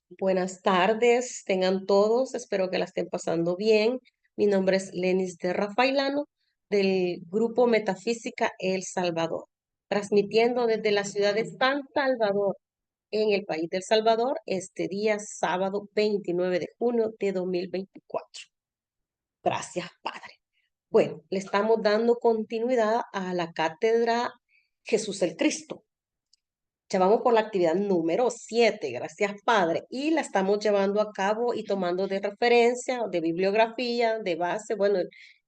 Buenas tardes, tengan todos, espero que la estén pasando bien. Mi nombre es Lenis de Rafailano del Grupo Metafísica El Salvador, transmitiendo desde la ciudad de San Salvador, en el país del Salvador, este día sábado 29 de junio de 2024. Gracias, Padre. Bueno, le estamos dando continuidad a la cátedra Jesús el Cristo. Ya vamos por la actividad número 7, gracias Padre, y la estamos llevando a cabo y tomando de referencia, de bibliografía, de base, bueno,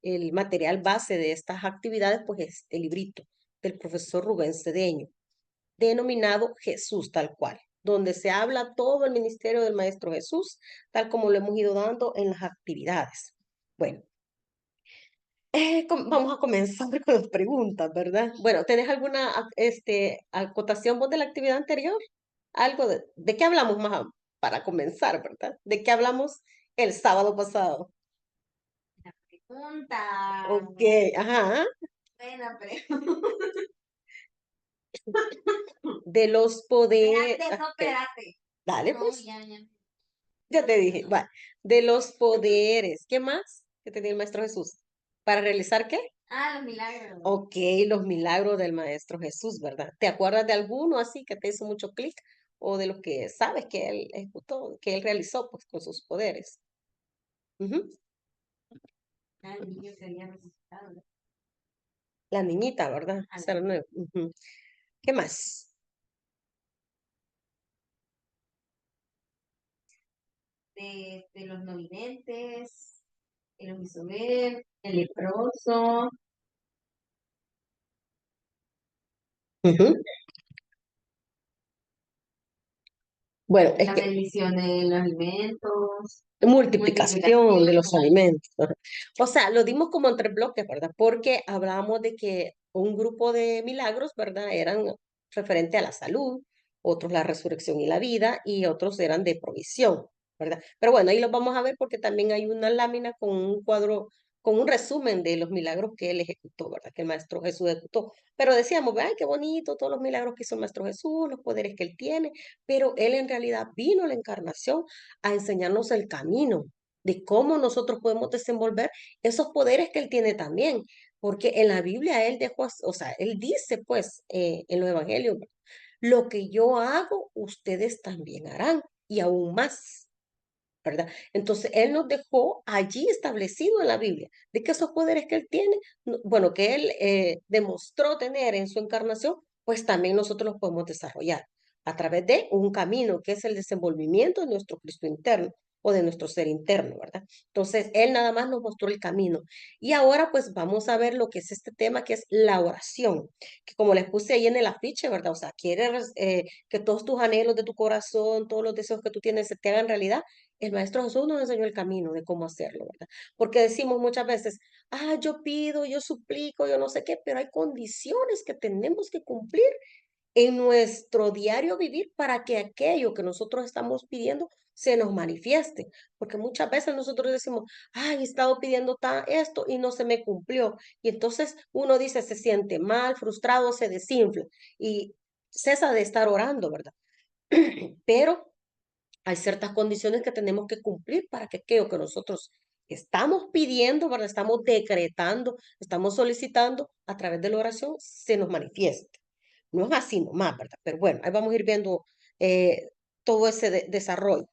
el material base de estas actividades, pues es el librito del profesor Rubén Cedeño, denominado Jesús tal cual, donde se habla todo el ministerio del Maestro Jesús, tal como lo hemos ido dando en las actividades. Bueno, vamos a comenzar con las preguntas, ¿verdad? Bueno, ¿tenés alguna acotación vos de la actividad anterior? Algo ¿de qué hablamos más para comenzar, ¿verdad? ¿De qué hablamos el sábado pasado? Pregunta. Ok, ajá, Buena pregunta. de los poderes. Espérate, no, espérate. Dale, No, pues, ya, ya. ya te dije, va. De los poderes, ¿qué más que tenía el Maestro Jesús? ¿Para realizar qué? Ah, los milagros. Ok, los milagros del Maestro Jesús, ¿verdad? ¿Te acuerdas de alguno así que te hizo mucho clic? O de los que sabes que él ejecutó, que él realizó pues con sus poderes. Ujú. Ah, el niño que había resucitado, ¿no? La niñita, ¿verdad? Ah, Esa era nueva. Ujú. ¿Qué más? de los no videntes, el omisober, el leproso, Ujú. Bueno, es la que bendición de los alimentos, multiplicación de multiplicación. los alimentos. Ajá. O sea, lo dimos como entre bloques, ¿verdad? Porque hablábamos de que un grupo de milagros, ¿verdad? Eran referente a la salud, otros la resurrección y la vida, y otros eran de provisión, ¿verdad? Pero bueno, ahí los vamos a ver porque también hay una lámina con un cuadro, con un resumen de los milagros que él ejecutó, ¿verdad? Que el Maestro Jesús ejecutó. Pero decíamos, ay, qué bonito, todos los milagros que hizo el Maestro Jesús, los poderes que él tiene, pero él en realidad vino a la encarnación a enseñarnos el camino de cómo nosotros podemos desenvolver esos poderes que él tiene también, porque en la Biblia él dejó, o sea, él dice pues en los evangelios, lo que yo hago, ustedes también harán y aún más. ¿Verdad? Entonces, Él nos dejó allí establecido en la Biblia de que esos poderes que Él tiene, bueno, que Él demostró tener en su encarnación, pues también nosotros los podemos desarrollar a través de un camino que es el desenvolvimiento de nuestro Cristo interno o de nuestro ser interno, ¿verdad? Entonces, Él nada más nos mostró el camino. Y ahora, pues vamos a ver lo que es este tema, que es la oración, que como les puse ahí en el afiche, ¿verdad? O sea, quieres que todos tus anhelos de tu corazón, todos los deseos que tú tienes se te hagan realidad. El Maestro Jesús nos enseñó el camino de cómo hacerlo, ¿verdad? Porque decimos muchas veces, yo pido, yo suplico, yo no sé qué, pero hay condiciones que tenemos que cumplir en nuestro diario vivir para que aquello que nosotros estamos pidiendo se nos manifieste. Porque muchas veces nosotros decimos, he estado pidiendo esto y no se me cumplió. Y entonces uno dice, se siente mal, frustrado, se desinfla y cesa de estar orando, ¿verdad? Pero hay ciertas condiciones que tenemos que cumplir para que aquello que nosotros estamos pidiendo, ¿verdad? Estamos decretando, estamos solicitando a través de la oración, se nos manifieste. No es así nomás, ¿verdad? Pero bueno, ahí vamos a ir viendo todo ese desarrollo.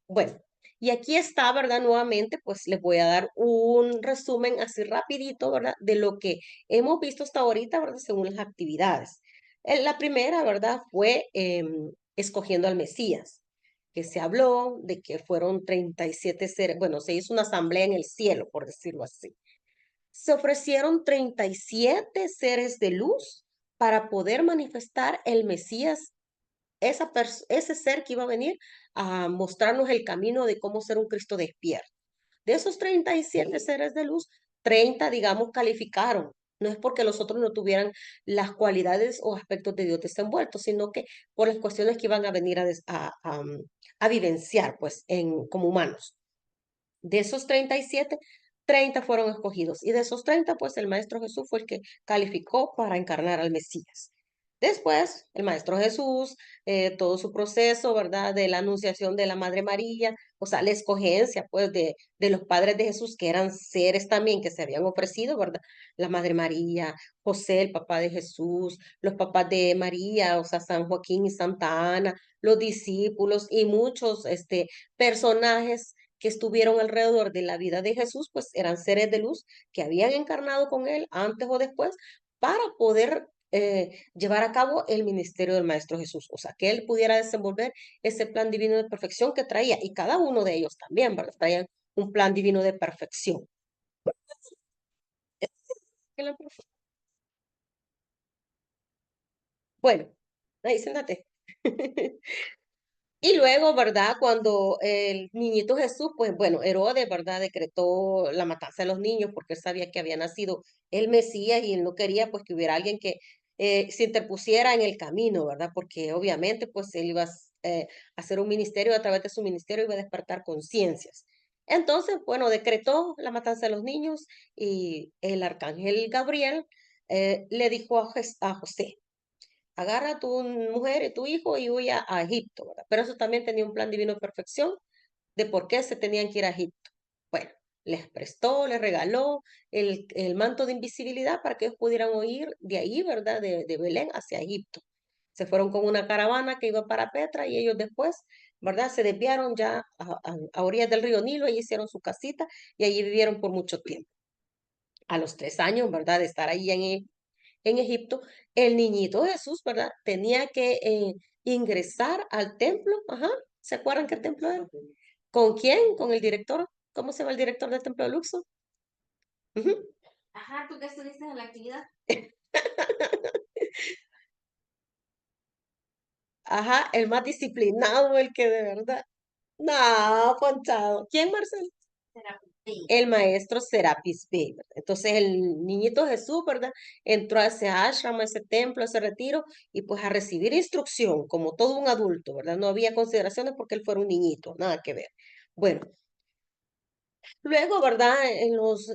Bueno, y aquí está, ¿verdad? Nuevamente, pues les voy a dar un resumen así rapidito, ¿verdad? De lo que hemos visto hasta ahorita, ¿verdad? Según las actividades. La primera, ¿verdad? Fue escogiendo al Mesías, que se habló de que fueron 37 seres, bueno, se hizo una asamblea en el cielo, por decirlo así. Se ofrecieron 37 seres de luz para poder manifestar el Mesías, ese ser que iba a venir a mostrarnos el camino de cómo ser un Cristo despierto. De esos 37 seres de luz, 30, digamos, calificaron. No es porque los otros no tuvieran las cualidades o aspectos de Dios desenvueltos, sino que por las cuestiones que iban a venir a vivenciar, pues, como humanos. De esos 37, 30 fueron escogidos. Y de esos 30, pues, el Maestro Jesús fue el que calificó para encarnar al Mesías. Después, el Maestro Jesús, todo su proceso, ¿verdad? De la anunciación de la Madre María, o sea, la escogencia, pues, de los padres de Jesús, que eran seres también que se habían ofrecido, ¿verdad? La Madre María, José, el papá de Jesús, los papás de María, o sea, San Joaquín y Santa Ana, los discípulos y muchos, personajes que estuvieron alrededor de la vida de Jesús, pues eran seres de luz que habían encarnado con él antes o después para poder llevar a cabo el ministerio del Maestro Jesús, o sea, que él pudiera desenvolver ese plan divino de perfección que traía, y cada uno de ellos también, ¿verdad? Traían un plan divino de perfección. Bueno, ahí siéntate. Y luego, ¿verdad? Cuando el niñito Jesús, pues bueno, Herodes, ¿verdad? Decretó la matanza de los niños porque él sabía que había nacido el Mesías y él no quería pues que hubiera alguien que se interpusiera en el camino, ¿verdad? Porque obviamente pues él iba a hacer un ministerio, a través de su ministerio iba a despertar conciencias. Entonces, bueno, decretó la matanza de los niños y el arcángel Gabriel le dijo a José, agarra a tu mujer y tu hijo y huye a Egipto, ¿verdad? Pero eso también tenía un plan divino de perfección de por qué se tenían que ir a Egipto. Bueno, les prestó, les regaló el manto de invisibilidad para que ellos pudieran huir de ahí, ¿verdad? De Belén hacia Egipto. Se fueron con una caravana que iba para Petra y ellos después, ¿verdad? Se desviaron ya a orillas del río Nilo y hicieron su casita y allí vivieron por mucho tiempo. A los 3 años, ¿verdad? De estar ahí en Egipto, el niñito Jesús, ¿verdad? Tenía que ingresar al templo, ajá, ¿se acuerdan qué templo era? ¿Con quién? ¿Con el director? ¿Cómo se llama el director del templo de Luxor? Ujú. Ajá, ¿tú qué estuviste en la actividad? Ajá, el más disciplinado, el que de verdad. No, Ponchado. ¿Quién, Marcelo? Sí. El maestro Serapis Bey, ¿verdad? Entonces el niñito Jesús, ¿verdad? Entró a ese ashram, a ese templo, a ese retiro, y pues a recibir instrucción, como todo un adulto, ¿verdad? No había consideraciones porque él fuera un niñito, nada que ver. Bueno, luego, ¿verdad? En los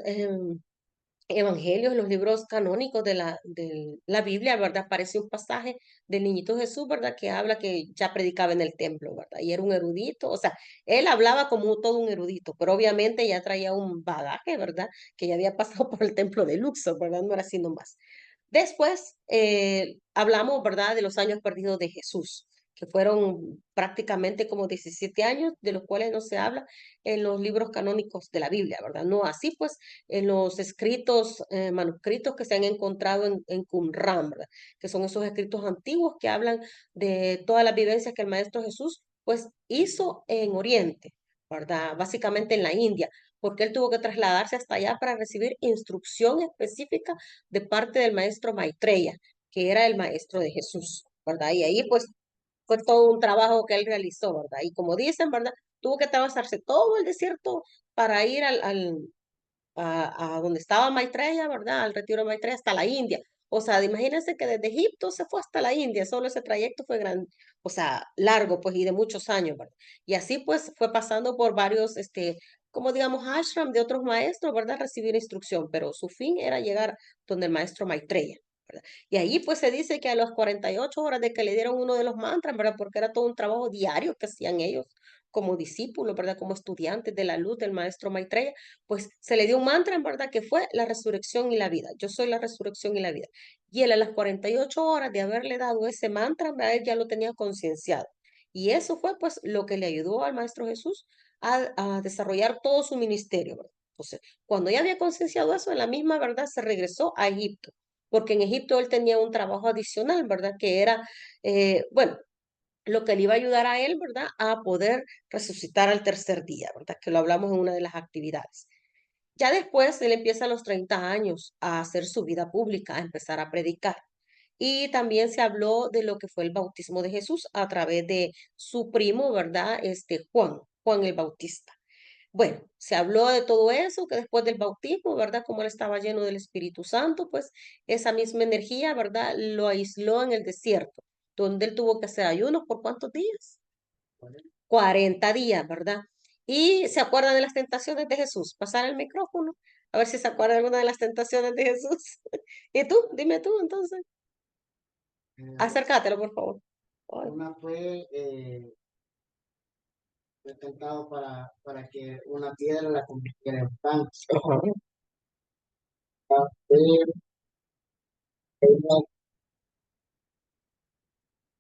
evangelios, en los libros canónicos de la Biblia, ¿verdad? Aparece un pasaje del niñito Jesús, ¿verdad? Que habla que ya predicaba en el templo, ¿verdad? Y era un erudito, o sea, él hablaba como todo un erudito, pero obviamente ya traía un bagaje, ¿verdad? Que ya había pasado por el templo de Luxor, ¿verdad? No era así nomás. Después hablamos, ¿verdad?, de los años perdidos de Jesús, que fueron prácticamente como 17 años, de los cuales no se habla en los libros canónicos de la Biblia, ¿verdad? No así, pues, en los escritos, manuscritos que se han encontrado en Qumran, ¿verdad? Que son esos escritos antiguos que hablan de todas las vivencias que el Maestro Jesús, pues, hizo en Oriente, ¿verdad? Básicamente en la India, porque él tuvo que trasladarse hasta allá para recibir instrucción específica de parte del maestro Maitreya, que era el maestro de Jesús, ¿verdad? Y ahí pues fue todo un trabajo que él realizó, ¿verdad? Y como dicen, ¿verdad? Tuvo que atravesarse todo el desierto para ir a donde estaba Maitreya, ¿verdad? Al retiro de Maitreya hasta la India. O sea, imagínense que desde Egipto se fue hasta la India, solo ese trayecto fue gran, o sea, largo, pues, y de muchos años, ¿verdad? Y así, pues, fue pasando por varios, como digamos, ashram de otros maestros, ¿verdad? Recibir instrucción, pero su fin era llegar donde el maestro Maitreya, ¿verdad? Y ahí, pues, se dice que a las 48 horas de que le dieron uno de los mantras, ¿verdad? Porque era todo un trabajo diario que hacían ellos como discípulos, ¿verdad? Como estudiantes de la luz del maestro Maitreya, pues se le dio un mantra, en verdad, que fue la resurrección y la vida. Yo soy la resurrección y la vida. Y él a las 48 horas de haberle dado ese mantra, ¿verdad? Él ya lo tenía concienciado. Y eso fue pues lo que le ayudó al Maestro Jesús a desarrollar todo su ministerio, ¿verdad? Entonces, cuando ya había concienciado eso, en la misma verdad se regresó a Egipto, porque en Egipto él tenía un trabajo adicional, ¿verdad? Que era, bueno, lo que le iba a ayudar a él, ¿verdad? A poder resucitar al tercer día, ¿verdad? Que lo hablamos en una de las actividades. Ya después él empieza a los 30 años a hacer su vida pública, a empezar a predicar. Y también se habló de lo que fue el bautismo de Jesús a través de su primo, ¿verdad? Juan el Bautista. Bueno, se habló de todo eso, que después del bautismo, ¿verdad? Como él estaba lleno del Espíritu Santo, pues esa misma energía, ¿verdad? Lo aisló en el desierto, donde él tuvo que hacer ayunos por ¿cuántos días? 40 días, ¿verdad? Y se acuerdan de las tentaciones de Jesús. Pasar el micrófono, a ver si se acuerda alguna de las tentaciones de Jesús. ¿Y tú? Dime tú entonces. Acércatelo, por favor. Ay, una fue fue tentado para que una piedra la convirtiera en pan. ajá. Fue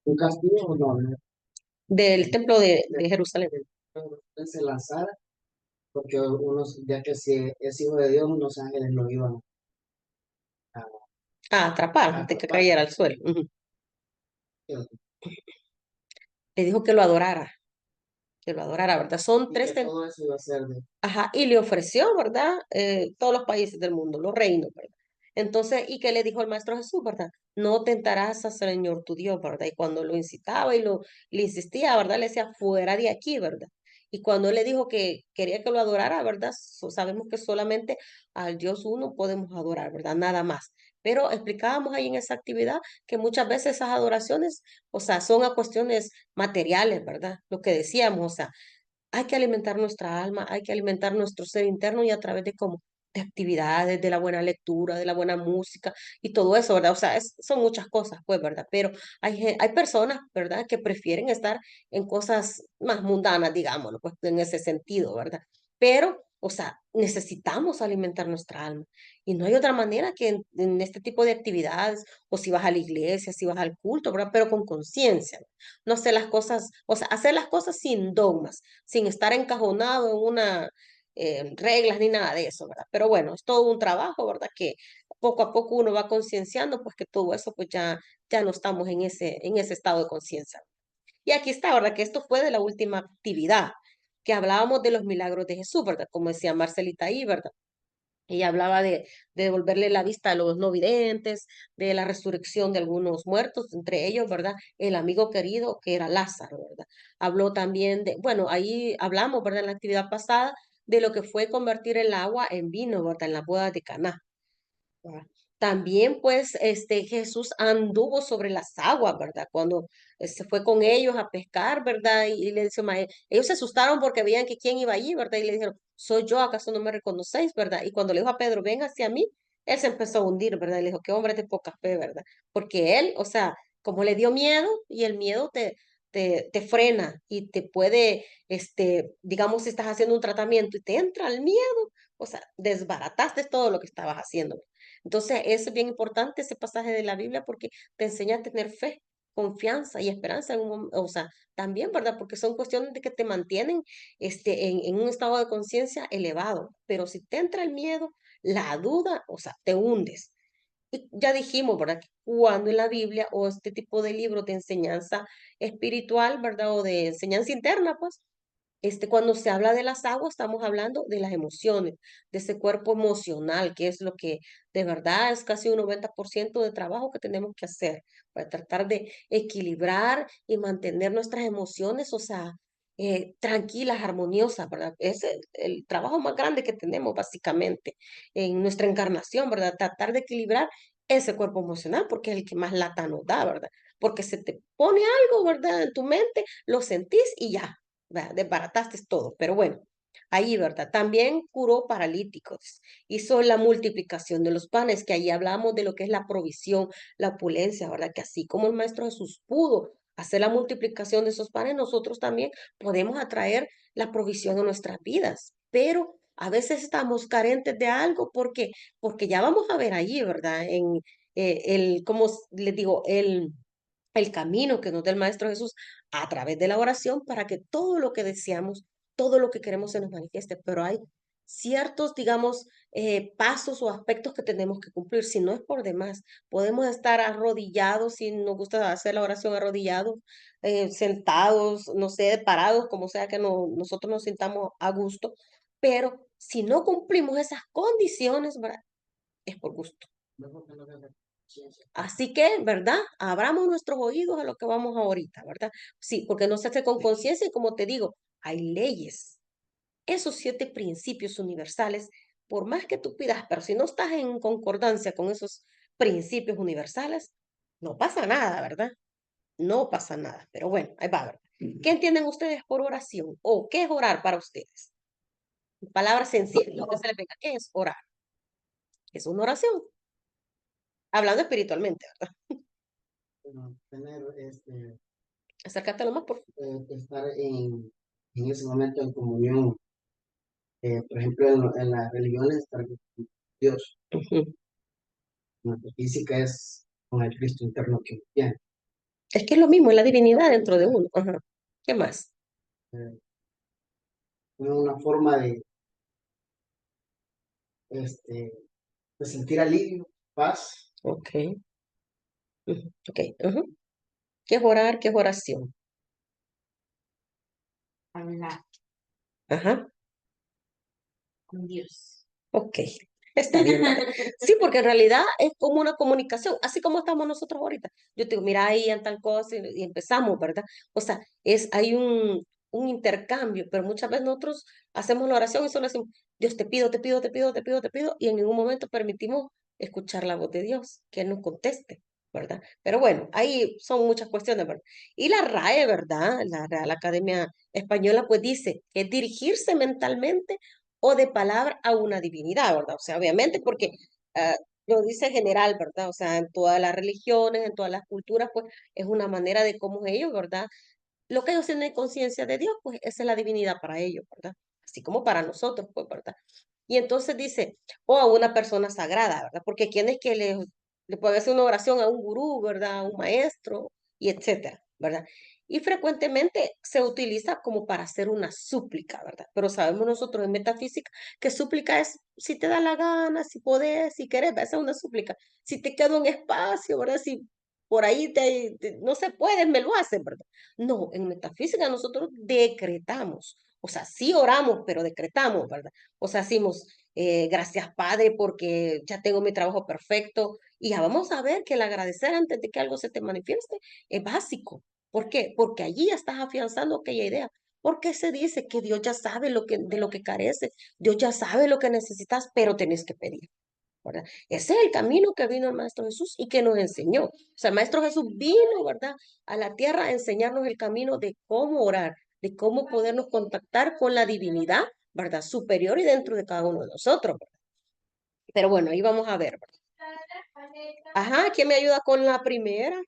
un castigo, no, no, Del templo de Jerusalén. él se lanzara, porque unos, ya que si es hijo de Dios, unos ángeles lo iban A atrapar, a de que atrapar. cayera al suelo. Ujú. Le dijo que lo adorara, ¿verdad? Son Y tres. que todo eso iba a ser de Ajá, y le ofreció, ¿verdad? Todos los países del mundo, los reinos, ¿verdad? Entonces, ¿y qué le dijo el Maestro Jesús, ¿verdad? No tentarás al Señor tu Dios, ¿verdad? Y cuando lo incitaba y le insistía, ¿verdad? Le decía, fuera de aquí, ¿verdad? Y cuando él le dijo que quería que lo adorara, ¿verdad? Sabemos que solamente al Dios uno podemos adorar, ¿verdad? Nada más. Pero explicábamos ahí en esa actividad que muchas veces esas adoraciones, o sea, son a cuestiones materiales, ¿verdad? Lo que decíamos, o sea, hay que alimentar nuestra alma, hay que alimentar nuestro ser interno y a través de cómo, de actividades, de la buena lectura, de la buena música y todo eso, ¿verdad? O sea, son muchas cosas, pues, ¿verdad? Pero hay personas, ¿verdad? Que prefieren estar en cosas más mundanas, digámoslo, pues, en ese sentido, ¿verdad? Pero, o sea, necesitamos alimentar nuestra alma y no hay otra manera que en este tipo de actividades o si vas a la iglesia, si vas al culto, ¿verdad? Pero con conciencia, no hacer las cosas, o sea, hacer las cosas sin dogmas sin estar encajonado en una reglas ni nada de eso, ¿verdad? Pero bueno, es todo un trabajo, ¿verdad? Que poco a poco uno va concienciando, pues que todo eso, pues ya no estamos en ese estado de conciencia. Y aquí está, ¿verdad? Que esto fue de la última actividad, que hablábamos de los milagros de Jesús, ¿verdad? Como decía Marcelita ahí, ¿verdad? Ella hablaba de devolverle la vista a los no videntes, de la resurrección de algunos muertos, entre ellos, ¿verdad? El amigo querido que era Lázaro, ¿verdad? Habló también de, bueno, ahí hablamos, ¿verdad? En la actividad pasada, de lo que fue convertir el agua en vino, ¿verdad? En la boda de Caná. ¿Verdad? También, pues, Jesús anduvo sobre las aguas, ¿verdad? Cuando se fue con ellos a pescar, ¿verdad? Y le dice, ellos se asustaron porque veían que quién iba allí, ¿verdad? Y le dijeron, soy yo, ¿acaso no me reconocéis, ¿verdad? Y cuando le dijo a Pedro, ven hacia mí, él se empezó a hundir, ¿verdad? Y le dijo, qué hombre de poca fe, ¿verdad? Porque él, o sea, como le dio miedo y el miedo te frena y te puede, digamos, si estás haciendo un tratamiento y te entra el miedo, o sea, desbarataste todo lo que estabas haciendo. Entonces, eso es bien importante, ese pasaje de la Biblia, porque te enseña a tener fe, confianza y esperanza o sea, también, ¿verdad? Porque son cuestiones de que te mantienen en un estado de conciencia elevado. Pero si te entra el miedo, la duda, o sea, te hundes. Y ya dijimos, ¿verdad? Que cuando en la Biblia o este tipo de libros de enseñanza espiritual, ¿verdad? O de enseñanza interna, pues, cuando se habla de las aguas, estamos hablando de las emociones, de ese cuerpo emocional, que es lo que de verdad es casi un 90% de trabajo que tenemos que hacer para tratar de equilibrar y mantener nuestras emociones, o sea, tranquilas, armoniosas, ¿verdad? Es el trabajo más grande que tenemos básicamente en nuestra encarnación, ¿verdad? Tratar de equilibrar ese cuerpo emocional, porque es el que más lata nos da, ¿verdad? Porque se te pone algo, ¿verdad? En tu mente, lo sentís y ya, ¿verdad? Desbarataste todo, pero bueno, ahí, ¿verdad? También curó paralíticos, hizo la multiplicación de los panes, que ahí hablamos de lo que es la provisión, la opulencia, ¿verdad? Que así como el Maestro Jesús pudo hacer la multiplicación de esos panes, nosotros también podemos atraer la provisión a nuestras vidas, pero a veces estamos carentes de algo porque ya vamos a ver allí, ¿verdad? En como les digo, el camino que nos da el Maestro Jesús a través de la oración para que todo lo que deseamos, todo lo que queremos se nos manifieste, pero hay ciertos, digamos, pasos o aspectos que tenemos que cumplir, si no es por demás. Podemos estar arrodillados, si nos gusta hacer la oración arrodillados, sentados, no sé, parados, como sea que nosotros nos sintamos a gusto, pero si no cumplimos esas condiciones, ¿verdad? Es por gusto. luego que no tenga conciencia. Así que, ¿verdad? Abramos nuestros oídos a lo que vamos ahorita, ¿verdad? Sí, porque no se hace con conciencia y como te digo, hay leyes. Esos 7 principios universales, por más que tú pidas, pero si no estás en concordancia con esos principios universales, no pasa nada, ¿verdad? No pasa nada. Pero bueno, ahí va, ¿verdad? ¿Qué entienden ustedes por oración? ¿O qué es orar para ustedes? Palabras sencillas, lo que se les venga. ¿Qué es orar? Es una oración, hablando espiritualmente, ¿verdad? tener, Acércate más, por estar en ese momento en comunión, por ejemplo, en las religiones, estar con Dios. favor. La física es con el Cristo interno que tiene. Es que es lo mismo, es la divinidad dentro de uno. Ajá. ¿Qué más? Eh, una forma este, de sentir alivio, paz. Ok. Ujú, ok. Ujú. ¿Qué es orar? ¿Qué es oración? Hablar Ajá. con Dios. Ok. Está bien, ¿verdad? Sí, porque en realidad es como una comunicación, así como estamos nosotros ahorita. Yo te digo, mira ahí en tal cosa y empezamos, ¿verdad? O sea, hay un intercambio, pero muchas veces nosotros hacemos la oración y solo decimos, Dios, te pido, te pido, te pido, te pido, te pido, y en ningún momento permitimos escuchar la voz de Dios, que Él nos conteste, ¿verdad? Pero bueno, ahí son muchas cuestiones, ¿verdad? Y la RAE, ¿verdad? La Real Academia Española, pues dice que es dirigirse mentalmente o de palabra a una divinidad, ¿verdad? O sea, obviamente porque ah, lo dice general, ¿verdad? O sea, en todas las religiones, en todas las culturas, pues es una manera de cómo ellos, ¿verdad? Lo que ellos tienen conciencia de Dios, pues esa es la divinidad para ellos, ¿verdad? Así como para nosotros, pues, ¿verdad? Y entonces dice, o a una persona sagrada, ¿verdad? Porque quién es que le puede hacer una oración a un gurú, ¿verdad? A un maestro, y etcétera, ¿verdad? Y frecuentemente se utiliza como para hacer una súplica, ¿verdad? Pero sabemos nosotros en metafísica que súplica es si te da la gana, si podés, si querés, esa es una súplica. Si te queda un espacio, ¿verdad? Si por ahí no se puede, me lo hacen, ¿verdad? No, en metafísica nosotros decretamos, o sea, sí oramos, pero decretamos, ¿verdad? O sea, decimos, gracias Padre, porque ya tengo mi trabajo perfecto. Y ya vamos a ver que el agradecer antes de que algo se te manifieste es básico. ¿Por qué? Porque allí ya estás afianzando aquella idea. Porque se dice que Dios ya sabe de lo que careces, Dios ya sabe lo que necesitas, pero tenés que pedir, ¿verdad? Ese es el camino que vino el Maestro Jesús y que nos enseñó. O sea, el Maestro Jesús vino, ¿verdad?, a la tierra a enseñarnos el camino de cómo orar, de cómo podernos contactar con la divinidad, ¿verdad?, superior y dentro de cada uno de nosotros, ¿verdad? Pero bueno, ahí vamos a ver, ¿verdad? Ajá, ¿quién me ayuda con la primera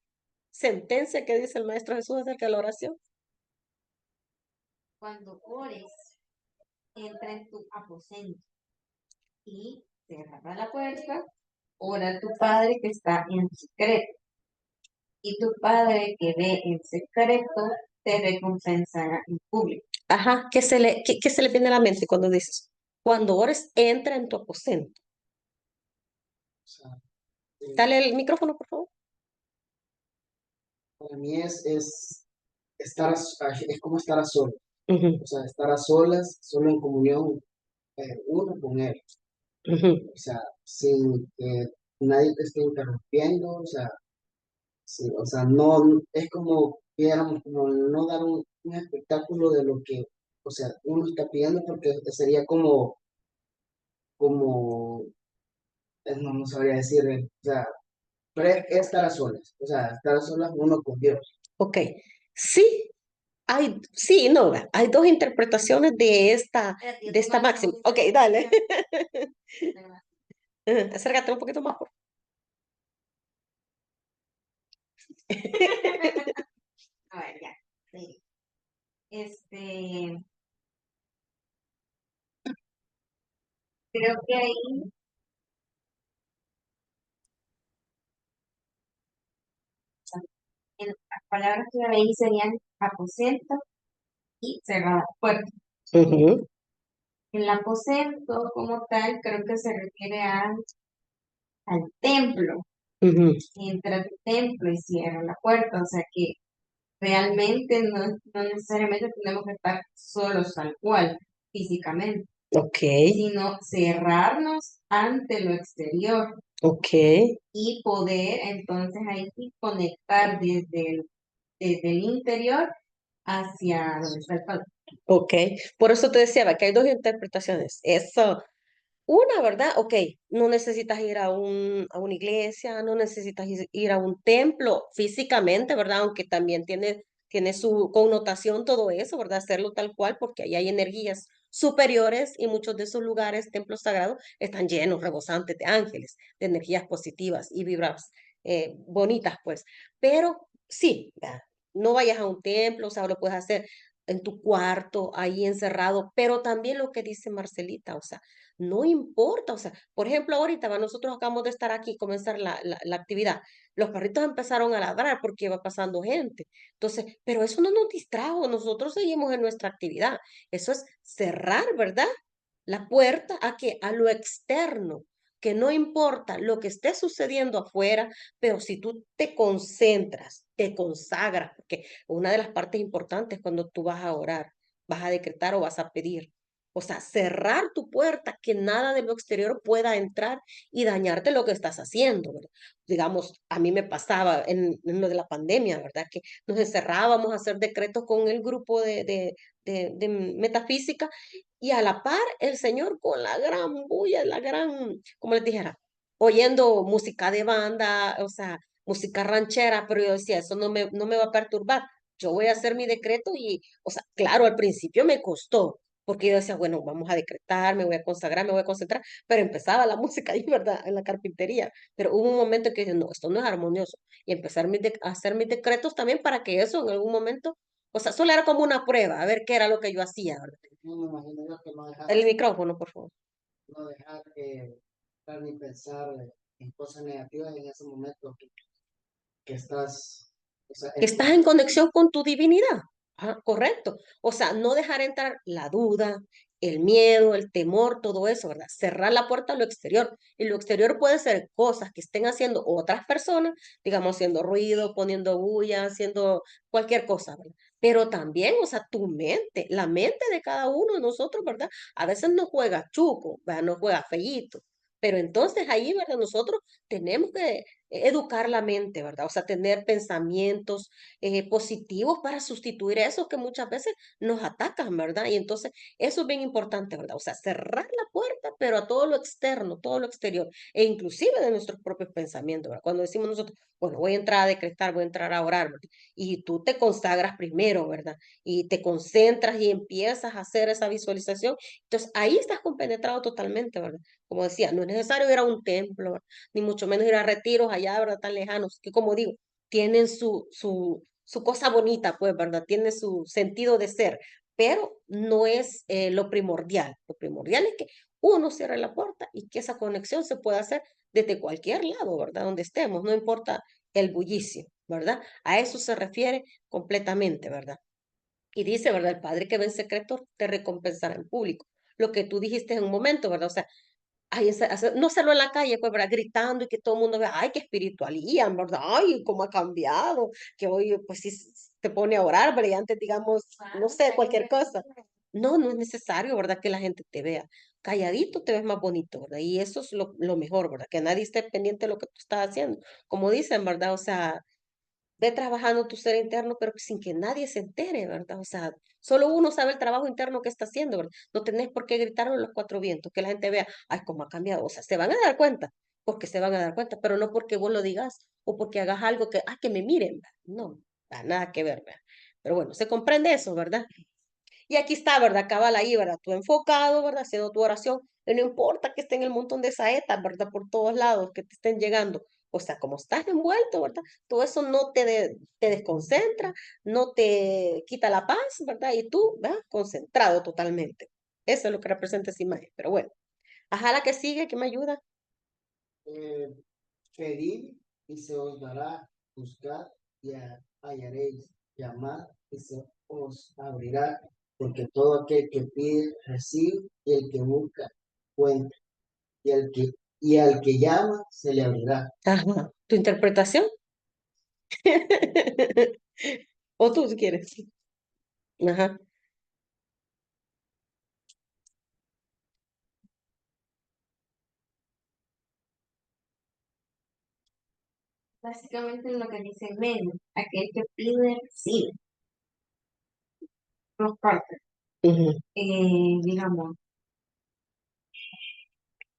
sentencia que dice el Maestro Jesús acerca de la oración? Cuando ores, entra en tu aposento y cerrará la puerta, ora a tu Padre que está en secreto. Y tu Padre que ve en secreto te recompensará en público. Ajá, ¿qué se le viene a la mente cuando dices? Cuando ores, entra en tu aposento. O sea, Dale el micrófono, por favor. para mí es estar, es como estar a solas. Ujú, O sea, estar a solas, solo en comunión, uno con él. ujú. O sea, sin que nadie te esté interrumpiendo. O sea, sí, o sea, no, es como, digamos, como no dar un espectáculo de lo que, o sea, uno está pidiendo porque sería como, no, no sabría decir, o sea, pero es estar a solas, o sea, estar a solas uno con Dios. Ok, sí, sí, no, hay dos interpretaciones Espérate, yo de tengo esta algo máxima. muy Ok, cerca. dale. Acércate un poquito más. A ver, ya. Sí. Este, creo que ahí en las palabras que ahí serían aposento y cerrada puerta. Ujú, El aposento como tal creo que se refiere al templo. ujú. Entra a tu templo y cierra la puerta. O sea que realmente no necesariamente tenemos que estar solos tal cual, físicamente, Ok, sino cerrarnos ante lo exterior ok, y poder entonces ahí sí conectar desde el interior hacia donde está el Padre. ok. Por eso te decía, va, que hay dos interpretaciones. Eso. Una, ¿verdad? Ok, no necesitas ir a una iglesia, no necesitas ir a un templo físicamente, ¿verdad? Aunque también tiene su connotación todo eso, ¿verdad? Hacerlo tal cual, porque ahí hay energías superiores y muchos de esos lugares, templos sagrados, están llenos, rebosantes de ángeles, de energías positivas y vibras bonitas, pues. Pero sí, ¿verdad? No vayas a un templo, o sea, lo puedes hacer en tu cuarto, ahí encerrado, pero también lo que dice Marcelita, o sea, no importa, o sea, por ejemplo, ahorita nosotros acabamos de estar aquí, comenzar la actividad, los perritos empezaron a ladrar porque iba pasando gente, entonces, pero eso no nos distrajo, nosotros seguimos en nuestra actividad, eso es cerrar, ¿verdad? La puerta a qué? A lo externo, que no importa lo que esté sucediendo afuera, pero si tú te concentras, te consagras, porque una de las partes importantes cuando tú vas a orar, vas a decretar o vas a pedir. O sea, cerrar tu puerta, que nada de lo exterior pueda entrar y dañarte lo que estás haciendo, ¿verdad? Digamos, a mí me pasaba en lo de la pandemia, ¿verdad? Que nos encerrábamos a hacer decretos con el grupo de metafísica y a la par el Señor con la gran bulla, la gran, como les dijera, oyendo música de banda, o sea, música ranchera, pero yo decía, eso no me va a perturbar. Yo voy a hacer mi decreto y, o sea, claro, al principio me costó, porque yo decía, bueno, vamos a decretar, me voy a consagrar, me voy a concentrar, pero empezaba la música ahí, ¿verdad? En la carpintería. Pero hubo un momento en que dije, no, esto no es armonioso. Y empezar a hacer mis decretos también para que eso en algún momento, o sea, solo era como una prueba, a ver qué era lo que yo hacía, ¿verdad? No me imagino yo que no dejar, El micrófono, por favor. no dejar estar ni pensar en cosas negativas en ese momento que estás, o sea, Que estás en conexión con tu divinidad. Ah, correcto. O sea, no dejar entrar la duda, el miedo, el temor, todo eso, ¿verdad? Cerrar la puerta a lo exterior. Y lo exterior puede ser cosas que estén haciendo otras personas, digamos, haciendo ruido, poniendo bulla, haciendo cualquier cosa, ¿verdad? Pero también, o sea, tu mente, la mente de cada uno de nosotros, ¿verdad? A veces no juega chuco, ¿verdad? No juega feíto. Pero entonces ahí, ¿verdad? Nosotros tenemos que educar la mente, ¿verdad? O sea, tener pensamientos positivos para sustituir esos que muchas veces nos atacan, ¿verdad? Y entonces eso es bien importante, ¿verdad? O sea, cerrar la puerta, pero a todo lo externo, todo lo exterior, e inclusive de nuestros propios pensamientos, ¿verdad? Cuando decimos nosotros, bueno, voy a entrar a decretar, voy a entrar a orar, ¿verdad? Y tú te consagras primero, ¿verdad? Y te concentras y empiezas a hacer esa visualización, entonces ahí estás compenetrado totalmente, ¿verdad? Como decía, no es necesario ir a un templo, ¿verdad? Ni mucho menos ir a retiros allá, ¿verdad? Tan lejanos, que como digo, tienen su cosa bonita, pues, ¿verdad? Tiene su sentido de ser, pero no es lo primordial. Lo primordial es que uno cierre la puerta y que esa conexión se pueda hacer desde cualquier lado, ¿verdad? Donde estemos, no importa el bullicio, ¿verdad? A eso se refiere completamente, ¿verdad? Y dice, ¿verdad? El padre que ve en secreto te recompensará en público. Lo que tú dijiste en un momento, ¿verdad? O sea, ay, no hacerlo en la calle, pues, ¿verdad? Gritando y que todo el mundo vea, ay, qué espiritualía, ¿verdad? Ay, cómo ha cambiado, que hoy, pues, sí te pone a orar, ¿verdad? Y antes, digamos, no sé, cualquier cosa. No, no es necesario, ¿verdad? Que la gente te vea. Calladito te ves más bonito, ¿verdad? Y eso es lo mejor, ¿verdad? Que nadie esté pendiente de lo que tú estás haciendo. Como dicen, ¿verdad? O sea, ve trabajando tu ser interno, pero sin que nadie se entere, ¿verdad? O sea, solo uno sabe el trabajo interno que está haciendo, ¿verdad? No tenés por qué gritarlo en los cuatro vientos, que la gente vea, ay, cómo ha cambiado. O sea, se van a dar cuenta, porque se van a dar cuenta, pero no porque vos lo digas o porque hagas algo que, ay, que me miren, ¿verdad? No, nada que ver, ¿verdad? Pero bueno, se comprende eso, ¿verdad? Y aquí está, ¿verdad? Cabal ahí, ¿verdad? Tú enfocado, ¿verdad? Haciendo tu oración. Y no importa que estén el montón de saetas, ¿verdad? Por todos lados, que te estén llegando. O sea, como estás envuelto, ¿verdad? Todo eso no te desconcentra, no te quita la paz, ¿verdad? Y tú, ¿verdad? Concentrado totalmente. Eso es lo que representa esa imagen. Pero bueno, ajá, la que sigue, que me ayuda. eh, pedir y se os dará, buscar y hallaréis, llamar y se os abrirá, porque todo aquel que pide, recibe, y el que busca, encuentra, y al que llama, se le abrirá. Ajá. ¿Tu interpretación? O tú si quieres. Ajá. Básicamente lo que dice menos, aquel que pide, recibe. Dos partes. Ujú, Digamos,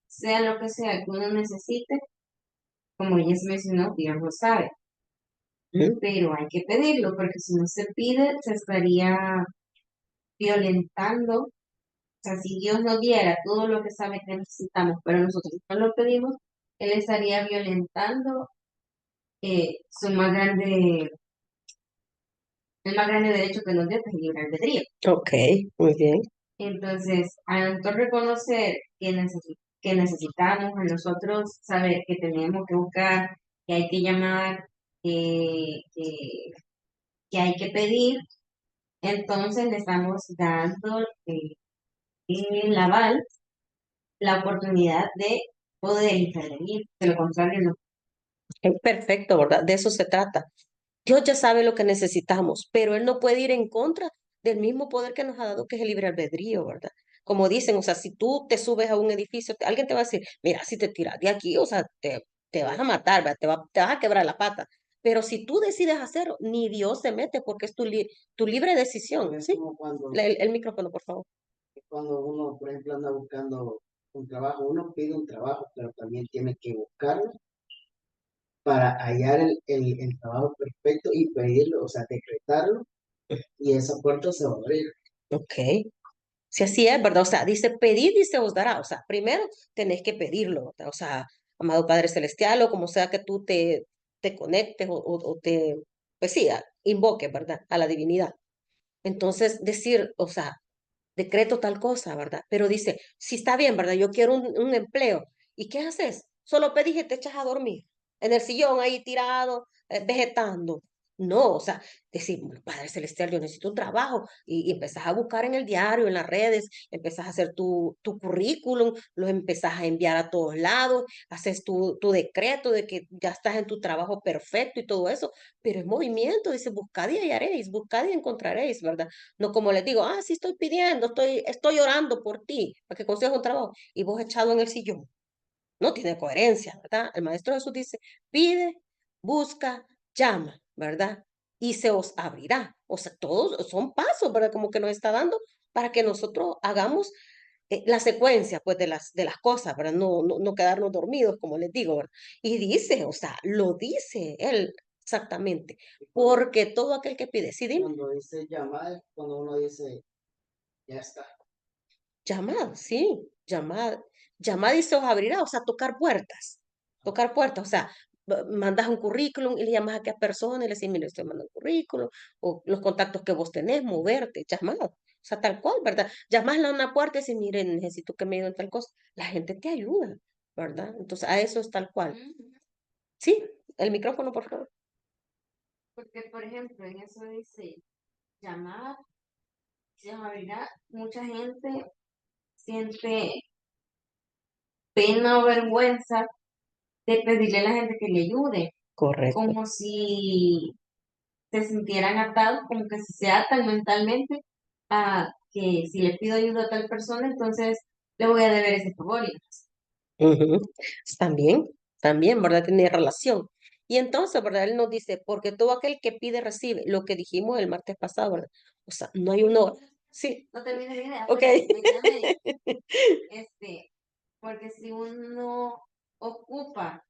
sea lo que sea que uno necesite, como ella se mencionó, Dios lo sabe, ujú. pero hay que pedirlo, porque si no se pide, se estaría violentando. O sea, si Dios nos diera todo lo que sabe que necesitamos, pero nosotros no lo pedimos, Él estaría violentando su más grande, el más grande derecho que nos dio es el libre albedrío. Ok, muy bien. Entonces, al nosotros reconocer que necesitamos a nosotros saber que tenemos que buscar, que hay que llamar, que, que, que hay que pedir, entonces le estamos dando el aval, la oportunidad de poder intervenir. De lo contrario, no. Es perfecto, ¿verdad? De eso se trata. Dios ya sabe lo que necesitamos, pero Él no puede ir en contra del mismo poder que nos ha dado, que es el libre albedrío, ¿verdad? Como dicen, o sea, si tú te subes a un edificio, alguien te va a decir, mira, si te tiras de aquí, o sea, te vas a matar, ¿verdad? Te vas a quebrar la pata. Pero si tú decides hacerlo, ni Dios se mete porque es tu libre decisión, Es ¿sí? como El micrófono, por favor. cuando uno, por ejemplo, anda buscando un trabajo, uno pide un trabajo, pero también tiene que buscarlo para hallar el trabajo perfecto y pedirlo, o sea, decretarlo, y esa puerta se va a abrir. Ok. Si así es, ¿verdad? O sea, dice, pedid y se os dará. O sea, primero tenés que pedirlo, ¿verdad? O sea, amado Padre Celestial, o como sea que tú te conectes o te, pues sí, invoques, ¿verdad? A la divinidad. Entonces, decir, o sea, decreto tal cosa, ¿verdad? Pero dice, si está bien, ¿verdad? Yo quiero un empleo. ¿Y qué haces? Solo pedís y te echas a dormir en el sillón ahí tirado, vegetando. No, o sea, decir, "Bueno, Padre Celestial, yo necesito un trabajo y empezás a buscar en el diario, en las redes, empezás a hacer tu currículum, lo empezás a enviar a todos lados, haces tu decreto de que ya estás en tu trabajo perfecto y todo eso, pero es movimiento, dice, buscad y hallaréis, buscad y encontraréis, ¿verdad? No como les digo, sí estoy pidiendo, estoy orando por ti para que consigas un trabajo y vos echado en el sillón. No tiene coherencia, ¿verdad? El Maestro Jesús dice, pide, busca, llama, ¿verdad? Y se os abrirá. O sea, todos son pasos, ¿verdad? Como que nos está dando para que nosotros hagamos la secuencia, pues, de las cosas, ¿verdad? No quedarnos dormidos, como les digo, ¿verdad? Y dice, o sea, lo dice él exactamente, Y porque todo aquel que pide, sí, dime. cuando dice llamada, es cuando uno dice, ya está. Llamad, sí, llamad y se os abrirá, o sea, tocar puertas, o sea, mandas un currículum y le llamas a aquella persona y le decís, mire, estoy mandando un currículum, o los contactos que vos tenés, moverte, llamad, o sea, tal cual, ¿verdad? Llamasle a una puerta y decís, mire, necesito que me ayuden en tal cosa, la gente te ayuda, ¿verdad? Entonces, a eso es tal cual. Ujú. Sí, el micrófono, por favor. Porque, por ejemplo, en eso dice llamar, se abrirá, mucha gente siente pena o vergüenza de pedirle a la gente que le ayude, Correcto. como si se sintieran atados, como que si se atan mentalmente a que si le pido ayuda a tal persona, entonces le voy a deber ese favor. Ujú. También, también, ¿verdad? Tiene relación. Y entonces, ¿verdad? Él nos dice, porque todo aquel que pide recibe, lo que dijimos el martes pasado, ¿verdad? O sea, no hay uno. Sí, No termine la idea, ok. pero me queda medio. Este, porque si uno ocupa,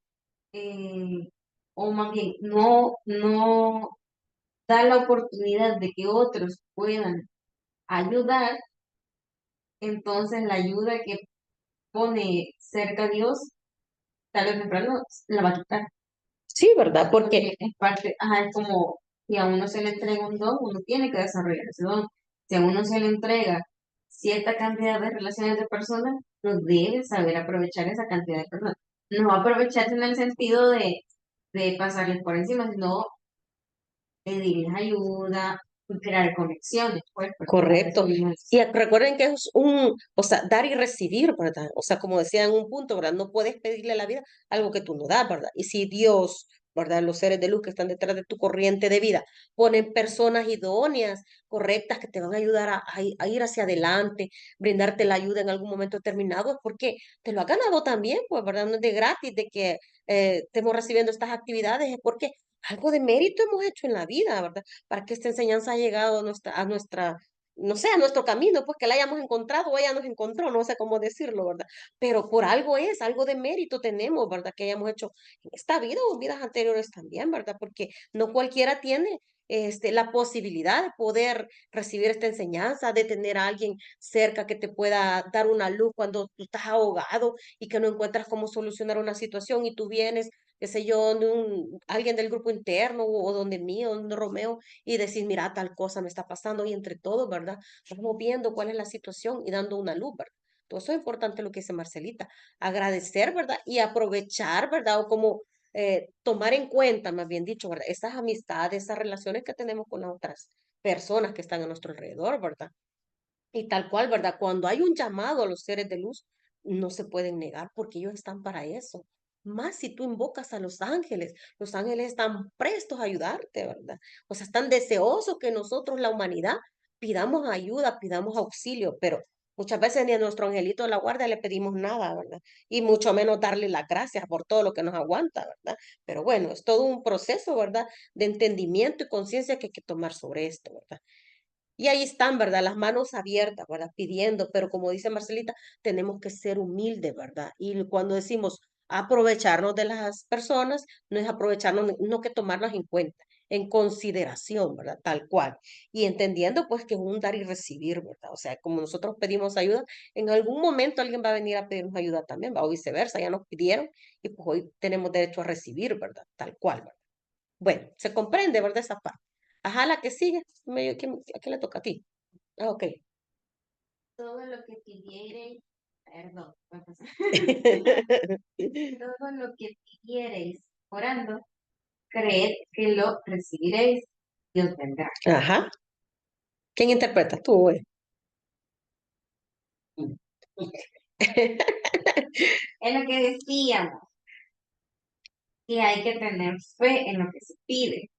eh, o más bien no da la oportunidad de que otros puedan ayudar, entonces la ayuda que pone cerca a Dios, tarde o temprano la va a quitar. Sí, ¿verdad? Porque Porque es parte, ajá, es como si a uno se le entrega un don, uno tiene que desarrollar ese don. Si a uno se le entrega cierta cantidad de relaciones de personas, uno debe saber aprovechar esa cantidad de personas. No aprovecharse en el sentido de pasarles por encima, sino pedirles ayuda, crear conexiones, pues, porque para eso correcto. mismo Y recuerden que es o sea, dar y recibir, ¿verdad? O sea, como decía en un punto, ¿verdad? No puedes pedirle a la vida algo que tú no das, ¿verdad? Y si Dios, ¿verdad? Los seres de luz que están detrás de tu corriente de vida ponen personas idóneas, correctas, que te van a ayudar a ir hacia adelante, brindarte la ayuda en algún momento determinado, es porque te lo has ganado también, pues, ¿verdad? No es de gratis de que estemos recibiendo estas actividades, es porque algo de mérito hemos hecho en la vida, ¿verdad? Para que esta enseñanza haya llegado a nuestra, no sé, a nuestro camino, pues que la hayamos encontrado o ella nos encontró, no sé cómo decirlo, ¿verdad? Pero por algo es, algo de mérito tenemos, ¿verdad? Que hayamos hecho en esta vida o en vidas anteriores también, ¿verdad? Porque no cualquiera tiene la posibilidad de poder recibir esta enseñanza, de tener a alguien cerca que te pueda dar una luz cuando tú estás ahogado y que no encuentras cómo solucionar una situación y tú vienes qué sé yo, de alguien del grupo interno o donde mí o donde Romeo y decir, mira, tal cosa me está pasando y entre todos, ¿verdad? Vamos viendo cuál es la situación y dando una luz, ¿verdad? Todo eso es importante lo que dice Marcelita, agradecer, ¿verdad? Y aprovechar, ¿verdad? O como tomar en cuenta, más bien dicho, ¿verdad? Esas amistades, esas relaciones que tenemos con las otras personas que están a nuestro alrededor, ¿verdad? Y tal cual, ¿verdad? Cuando hay un llamado a los seres de luz, no se pueden negar porque ellos están para eso. Más si tú invocas a los ángeles están prestos a ayudarte, ¿verdad? O sea, están deseosos que nosotros, la humanidad, pidamos ayuda, pidamos auxilio, pero muchas veces ni a nuestro angelito de la guardia le pedimos nada, ¿verdad? Y mucho menos darle las gracias por todo lo que nos aguanta, ¿verdad? Pero bueno, es todo un proceso, ¿verdad? De entendimiento y conciencia que hay que tomar sobre esto, ¿verdad? Y ahí están, ¿verdad? Las manos abiertas, ¿verdad? Pidiendo, pero como dice Marcelita, tenemos que ser humildes, ¿verdad? Y cuando decimos aprovecharnos de las personas, no es aprovecharnos, no que tomarlas en cuenta, en consideración, ¿verdad? Tal cual. Y entendiendo, pues, que es un dar y recibir, ¿verdad? O sea, como nosotros pedimos ayuda, en algún momento alguien va a venir a pedirnos ayuda también, ¿va? O viceversa, ya nos pidieron y pues hoy tenemos derecho a recibir, ¿verdad? Tal cual, ¿verdad? Bueno, se comprende, ¿verdad? Esa parte. Ajá, la que sigue. ¿A quién le toca a ti? Ah, ok. Todo lo que pidiereis, perdón, voy a pasar. Todo lo que pidiereis orando, creed que lo recibiréis y os vendrá. Ajá. ¿Quién interpreta? Tú, güey. Es lo que decíamos, que hay que tener fe en lo que se pide,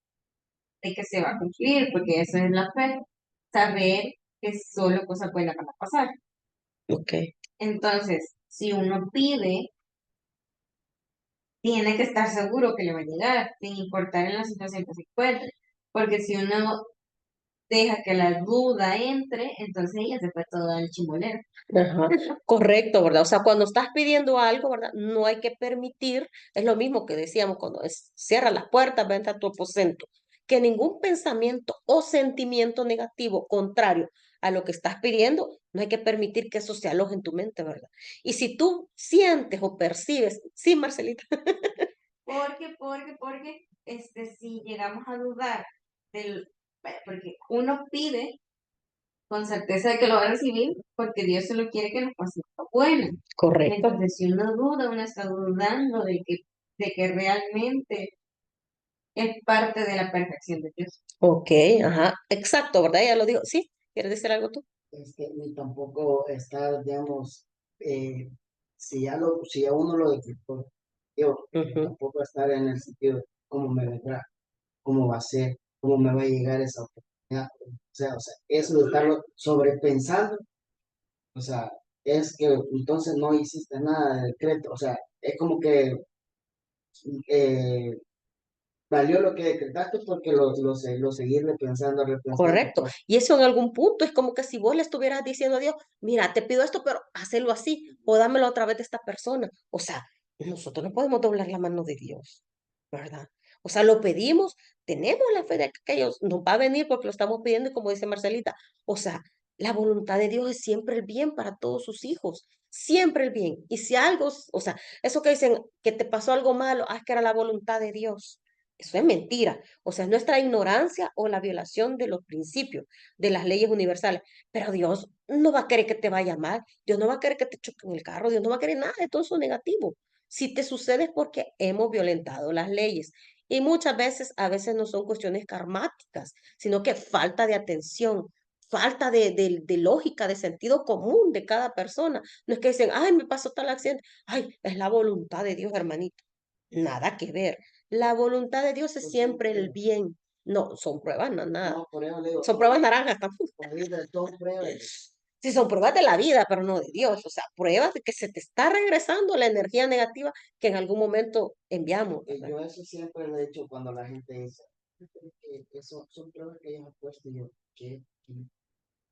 de que se va a cumplir, porque eso es la fe, saber que solo cosas buenas van a pasar. Ok, Entonces, si uno pide, tiene que estar seguro que le va a llegar, sin importar en la situación que se encuentre. Porque si uno deja que la duda entre, entonces ella se fue todo al chimolero. ajá. Correcto, ¿verdad? O sea, cuando estás pidiendo algo, ¿verdad? No hay que permitir, es lo mismo que decíamos cuando cierra las puertas, vente a tu aposento, que ningún pensamiento o sentimiento negativo contrario a lo que estás pidiendo, no hay que permitir que eso se aloje en tu mente, ¿verdad? Y si tú sientes o percibes, sí, Marcelita. Si llegamos a dudar porque uno pide con certeza de que lo va a recibir, porque Dios solo quiere que nos pase lo bueno. Correcto. Entonces, si uno duda, uno está dudando de que realmente es parte de la perfección de Dios. Ok, ajá, exacto, ¿verdad? Ya lo digo. Sí, ¿quieres decir algo tú? Ni tampoco estar, digamos, si ya uno lo decretó, yo Ujú. tampoco estar en el sentido de cómo me vendrá, cómo va a ser, cómo me va a llegar esa oportunidad. O sea, eso de estarlo sobrepensando, o sea, es que entonces no hiciste nada de decreto, o sea, es como que eh, valió lo que decretaste porque lo seguís repensando, repensando, Correcto. pues. Y eso en algún punto es como que si vos le estuvieras diciendo a Dios, mira, te pido esto, pero hazlo así o dámelo a través de esta persona. O sea, nosotros no podemos doblar la mano de Dios, ¿verdad? O sea, lo pedimos, tenemos la fe de que ellos nos va a venir porque lo estamos pidiendo y como dice Marcelita, o sea, la voluntad de Dios es siempre el bien para todos sus hijos, siempre el bien. Y si algo, o sea, eso que dicen que te pasó algo malo, es que era la voluntad de Dios. Eso es mentira. O sea, es nuestra ignorancia o la violación de los principios, de las leyes universales. Pero Dios no va a querer que te vaya mal, Dios no va a querer que te choquen el carro, Dios no va a querer nada de todo eso negativo. Si te sucede es porque hemos violentado las leyes. Y muchas veces, a veces no son cuestiones karmáticas, sino que falta de atención, falta de lógica, de sentido común de cada persona. No es que dicen, ay, me pasó tal accidente. Ay, es la voluntad de Dios, hermanito. Nada que ver. La voluntad de Dios es Pues son siempre el pruebas. bien. No, son pruebas, no nada. No, por eso le digo, Son pruebas naranjas tampoco. por ahí de son pruebas. Sí, son pruebas de la vida, pero no de Dios. O sea, pruebas de que se te está regresando la energía negativa que en algún momento enviamos, ¿verdad? Yo eso siempre lo he hecho cuando la gente dice, que son pruebas que ellos han puesto y yo, ¿qué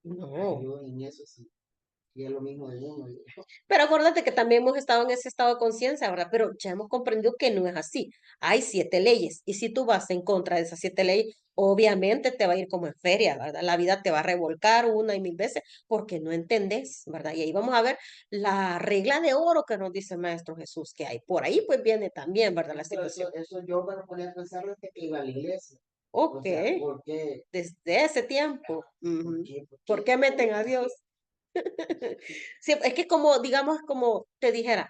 No. ayudan en eso? Sí, y es lo mismo de uno. Pero acuérdate que también hemos estado en ese estado de conciencia, ¿verdad? Pero ya hemos comprendido que no es así. Hay 7 leyes y si tú vas en contra de esas 7 leyes, obviamente te va a ir como en feria, ¿verdad? La vida te va a revolcar una y mil veces porque no entendés, ¿verdad? Y ahí vamos a ver la regla de oro que nos dice el Maestro Jesús, que hay por ahí, pues viene también, ¿verdad? La situación. Eso yo me lo ponía a pensar desde que iba a la iglesia. O Ok, sea, ¿por qué? desde ese tiempo. ¿Por Ujú. qué? ¿Por ¿Por qué? qué meten a Dios? Sí, es que como, digamos, como te dijera,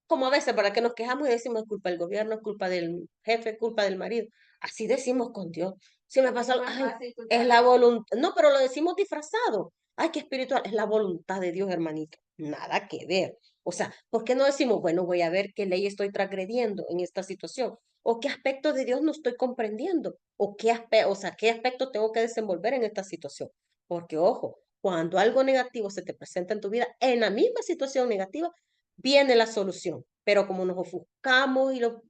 como a veces, ¿verdad? Que nos quejamos y decimos es culpa del gobierno, es culpa del jefe, es culpa del marido. Así decimos con Dios. Si me pasa Es algo, más ay, fácil es culpar la a otros. voluntad. No, pero lo decimos disfrazado. Ay, qué espiritual. Es la voluntad de Dios, hermanito. Nada que ver. O sea, ¿por qué no decimos, bueno, voy a ver qué ley estoy transgrediendo en esta situación? ¿O qué aspecto de Dios no estoy comprendiendo? ¿O qué aspecto, o sea, qué aspecto tengo que desenvolver en esta situación? Porque, ojo, cuando algo negativo se te presenta en tu vida, en la misma situación negativa, viene la solución. Pero como nos ofuscamos y lo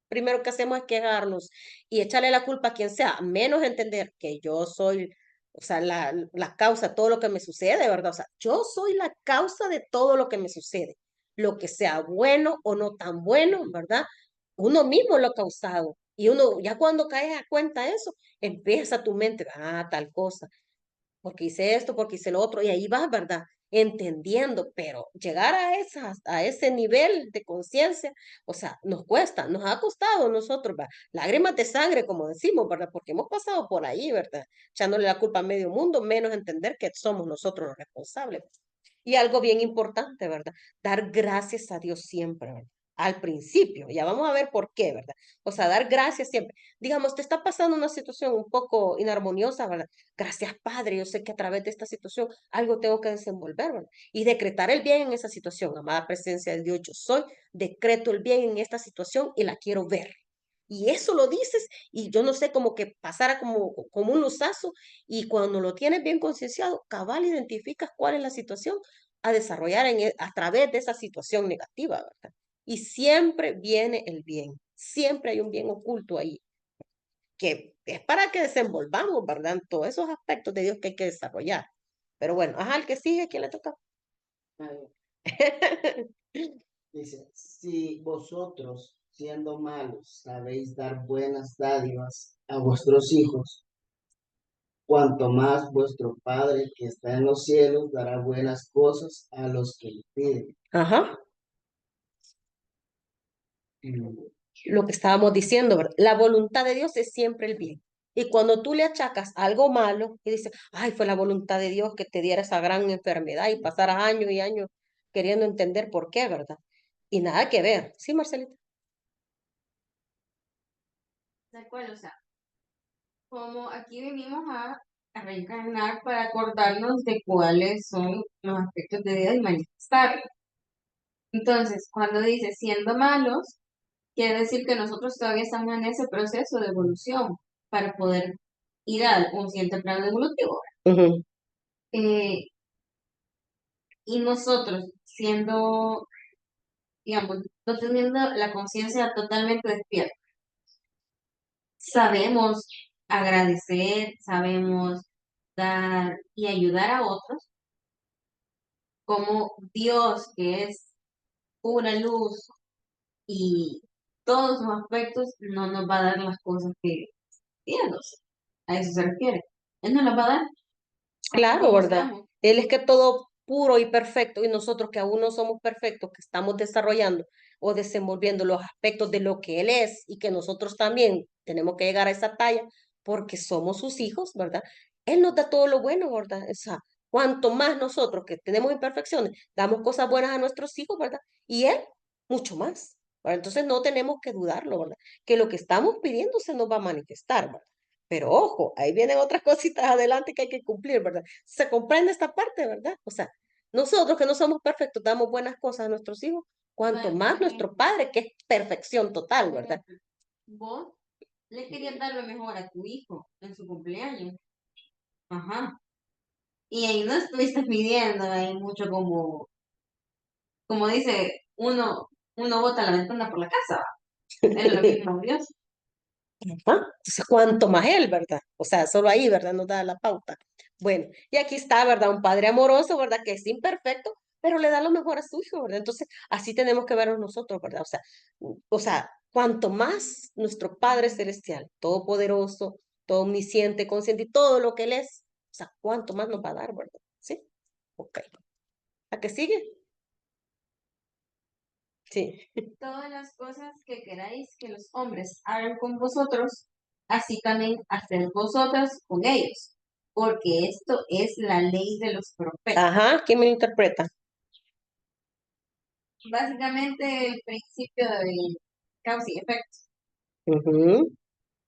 primero que hacemos es quejarnos y echarle la culpa a quien sea, menos entender que yo soy, o sea, la causa de todo lo que me sucede, ¿verdad? O sea, yo soy la causa de todo lo que me sucede, lo que sea bueno o no tan bueno, ¿verdad? Uno mismo lo ha causado. Y uno, ya cuando caes a cuenta eso, empieza tu mente, tal cosa porque hice esto, porque hice lo otro, y ahí vas, ¿verdad? Entendiendo, pero llegar a ese nivel de conciencia, o sea, nos cuesta, nos ha costado a nosotros, ¿verdad? Lágrimas de sangre, como decimos, ¿verdad? Porque hemos pasado por ahí, ¿verdad? Echándole la culpa a medio mundo, menos entender que somos nosotros los responsables. Y algo bien importante, ¿verdad? Dar gracias a Dios siempre, ¿verdad? Al principio, ya vamos a ver por qué, ¿verdad? O sea, dar gracias siempre. Digamos, te está pasando una situación un poco inarmoniosa, ¿verdad? Gracias, Padre, yo sé que a través de esta situación algo tengo que desenvolver, ¿verdad? Y decretar el bien en esa situación. Amada presencia de Dios, yo soy, decreto el bien en esta situación y la quiero ver. Y eso lo dices y yo no sé, como que pasara como un luzazo y cuando lo tienes bien concienciado, cabal identificas cuál es la situación a desarrollar a través de esa situación negativa, ¿verdad? Y siempre viene el bien, siempre hay un bien oculto ahí, que es para que desenvolvamos, ¿verdad? En todos esos aspectos de Dios que hay que desarrollar. Pero bueno, ajá, el que sigue, ¿quién le toca? Ay, dice, si vosotros, siendo malos, sabéis dar buenas dádivas a vuestros hijos, cuanto más vuestro Padre que está en los cielos dará buenas cosas a los que le piden. Ajá, Mm. lo que estábamos diciendo, ¿verdad? La voluntad de Dios es siempre el bien. Y cuando tú le achacas algo malo y dices, ay, fue la voluntad de Dios que te diera esa gran enfermedad y pasaras años y años queriendo entender por qué, ¿verdad? Y nada que ver. Sí, Marcelita. Tal cual, o sea, como aquí venimos a reencarnar para acordarnos de cuáles son los aspectos de Dios y manifestarlos. Entonces, cuando dice siendo malos, quiere decir que nosotros todavía estamos en ese proceso de evolución para poder ir al un siguiente plano evolutivo. Ujú. Eh, y nosotros siendo, digamos, no teniendo la conciencia totalmente despierta, sabemos agradecer, sabemos dar y ayudar a otros, como Dios, que es pura luz y todos sus aspectos, no nos va a dar las cosas que Dios, a eso se refiere. Él nos las va a dar Claro, como ¿verdad? seamos. Él es que todo puro y perfecto y nosotros que aún no somos perfectos, que estamos desarrollando o desenvolviendo los aspectos de lo que Él es y que nosotros también tenemos que llegar a esa talla porque somos sus hijos, ¿verdad? Él nos da todo lo bueno, ¿verdad? O sea, cuanto más nosotros que tenemos imperfecciones, damos cosas buenas a nuestros hijos, ¿verdad? Y Él, mucho más. ¿Verdad? Entonces no tenemos que dudarlo, ¿verdad? Que lo que estamos pidiendo se nos va a manifestar, ¿verdad? Pero ojo, ahí vienen otras cositas adelante que hay que cumplir, ¿verdad? Se comprende esta parte, ¿verdad? O sea, nosotros que no somos perfectos, damos buenas cosas a nuestros hijos, cuanto Por más nuestro ejemplo, padre, que es perfección total, por ¿verdad? ejemplo, vos le querías dar lo mejor a tu hijo en su cumpleaños. Ajá. Y ahí no estuviste pidiendo ahí mucho como dice, uno bota la ventana por la casa. Es lo mismo Dios. Ajá. Entonces, cuanto más él, ¿verdad? O sea, solo ahí, ¿verdad? Nos da la pauta. Bueno, y aquí está, ¿verdad? Un padre amoroso, ¿verdad? Que es imperfecto, pero le da lo mejor a su hijo, ¿verdad? Entonces, así tenemos que vernos nosotros, ¿verdad? O sea, cuanto más nuestro Padre Celestial, Todopoderoso, todo omnisciente, consciente y todo lo que Él es. O sea, ¿cuánto más nos va a dar, verdad? ¿Sí? Ok. ¿A qué sigue? Sí. Todas las cosas que queráis que los hombres hagan con vosotros, así también haced vosotros con ellos, porque esto es la ley de los profetas. Ajá, ¿quién me lo interpreta? Básicamente el principio de causa y efecto, Ujú.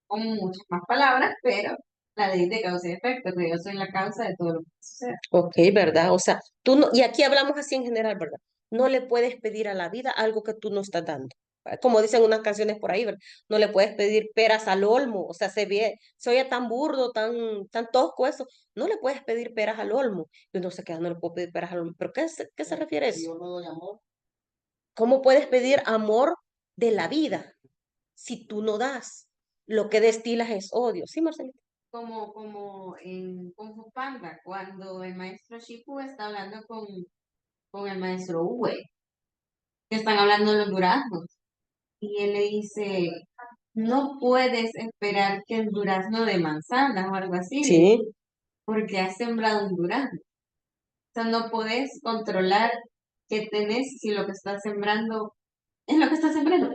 con muchas más palabras, pero la ley de causa y efecto, que yo soy la causa de todo lo que sucede. Ok, ¿verdad? O sea, tú no, y aquí hablamos así en general, ¿verdad? No le puedes pedir a la vida algo que tú no estás dando. Como dicen unas canciones por ahí, ¿verdad? No le puedes pedir peras al olmo, o sea, se oye tan burdo, tan tosco eso. No le puedes pedir peras al olmo. Y uno se queda, no le puedo pedir peras al olmo. ¿Pero qué se refiere a Si eso? yo no doy amor, ¿Cómo puedes pedir amor de la vida si tú no das? Lo que destilas es odio. ¿Sí, Marcelita? Como en Kung Fu Panda, cuando el maestro Shifu está hablando con el maestro Uwe, que están hablando de los duraznos. Y él le dice, no puedes esperar que el durazno de manzana o algo así, le dice, Sí. porque has sembrado un durazno. O sea, no puedes controlar qué tenés si lo que estás sembrando es lo que estás sembrando.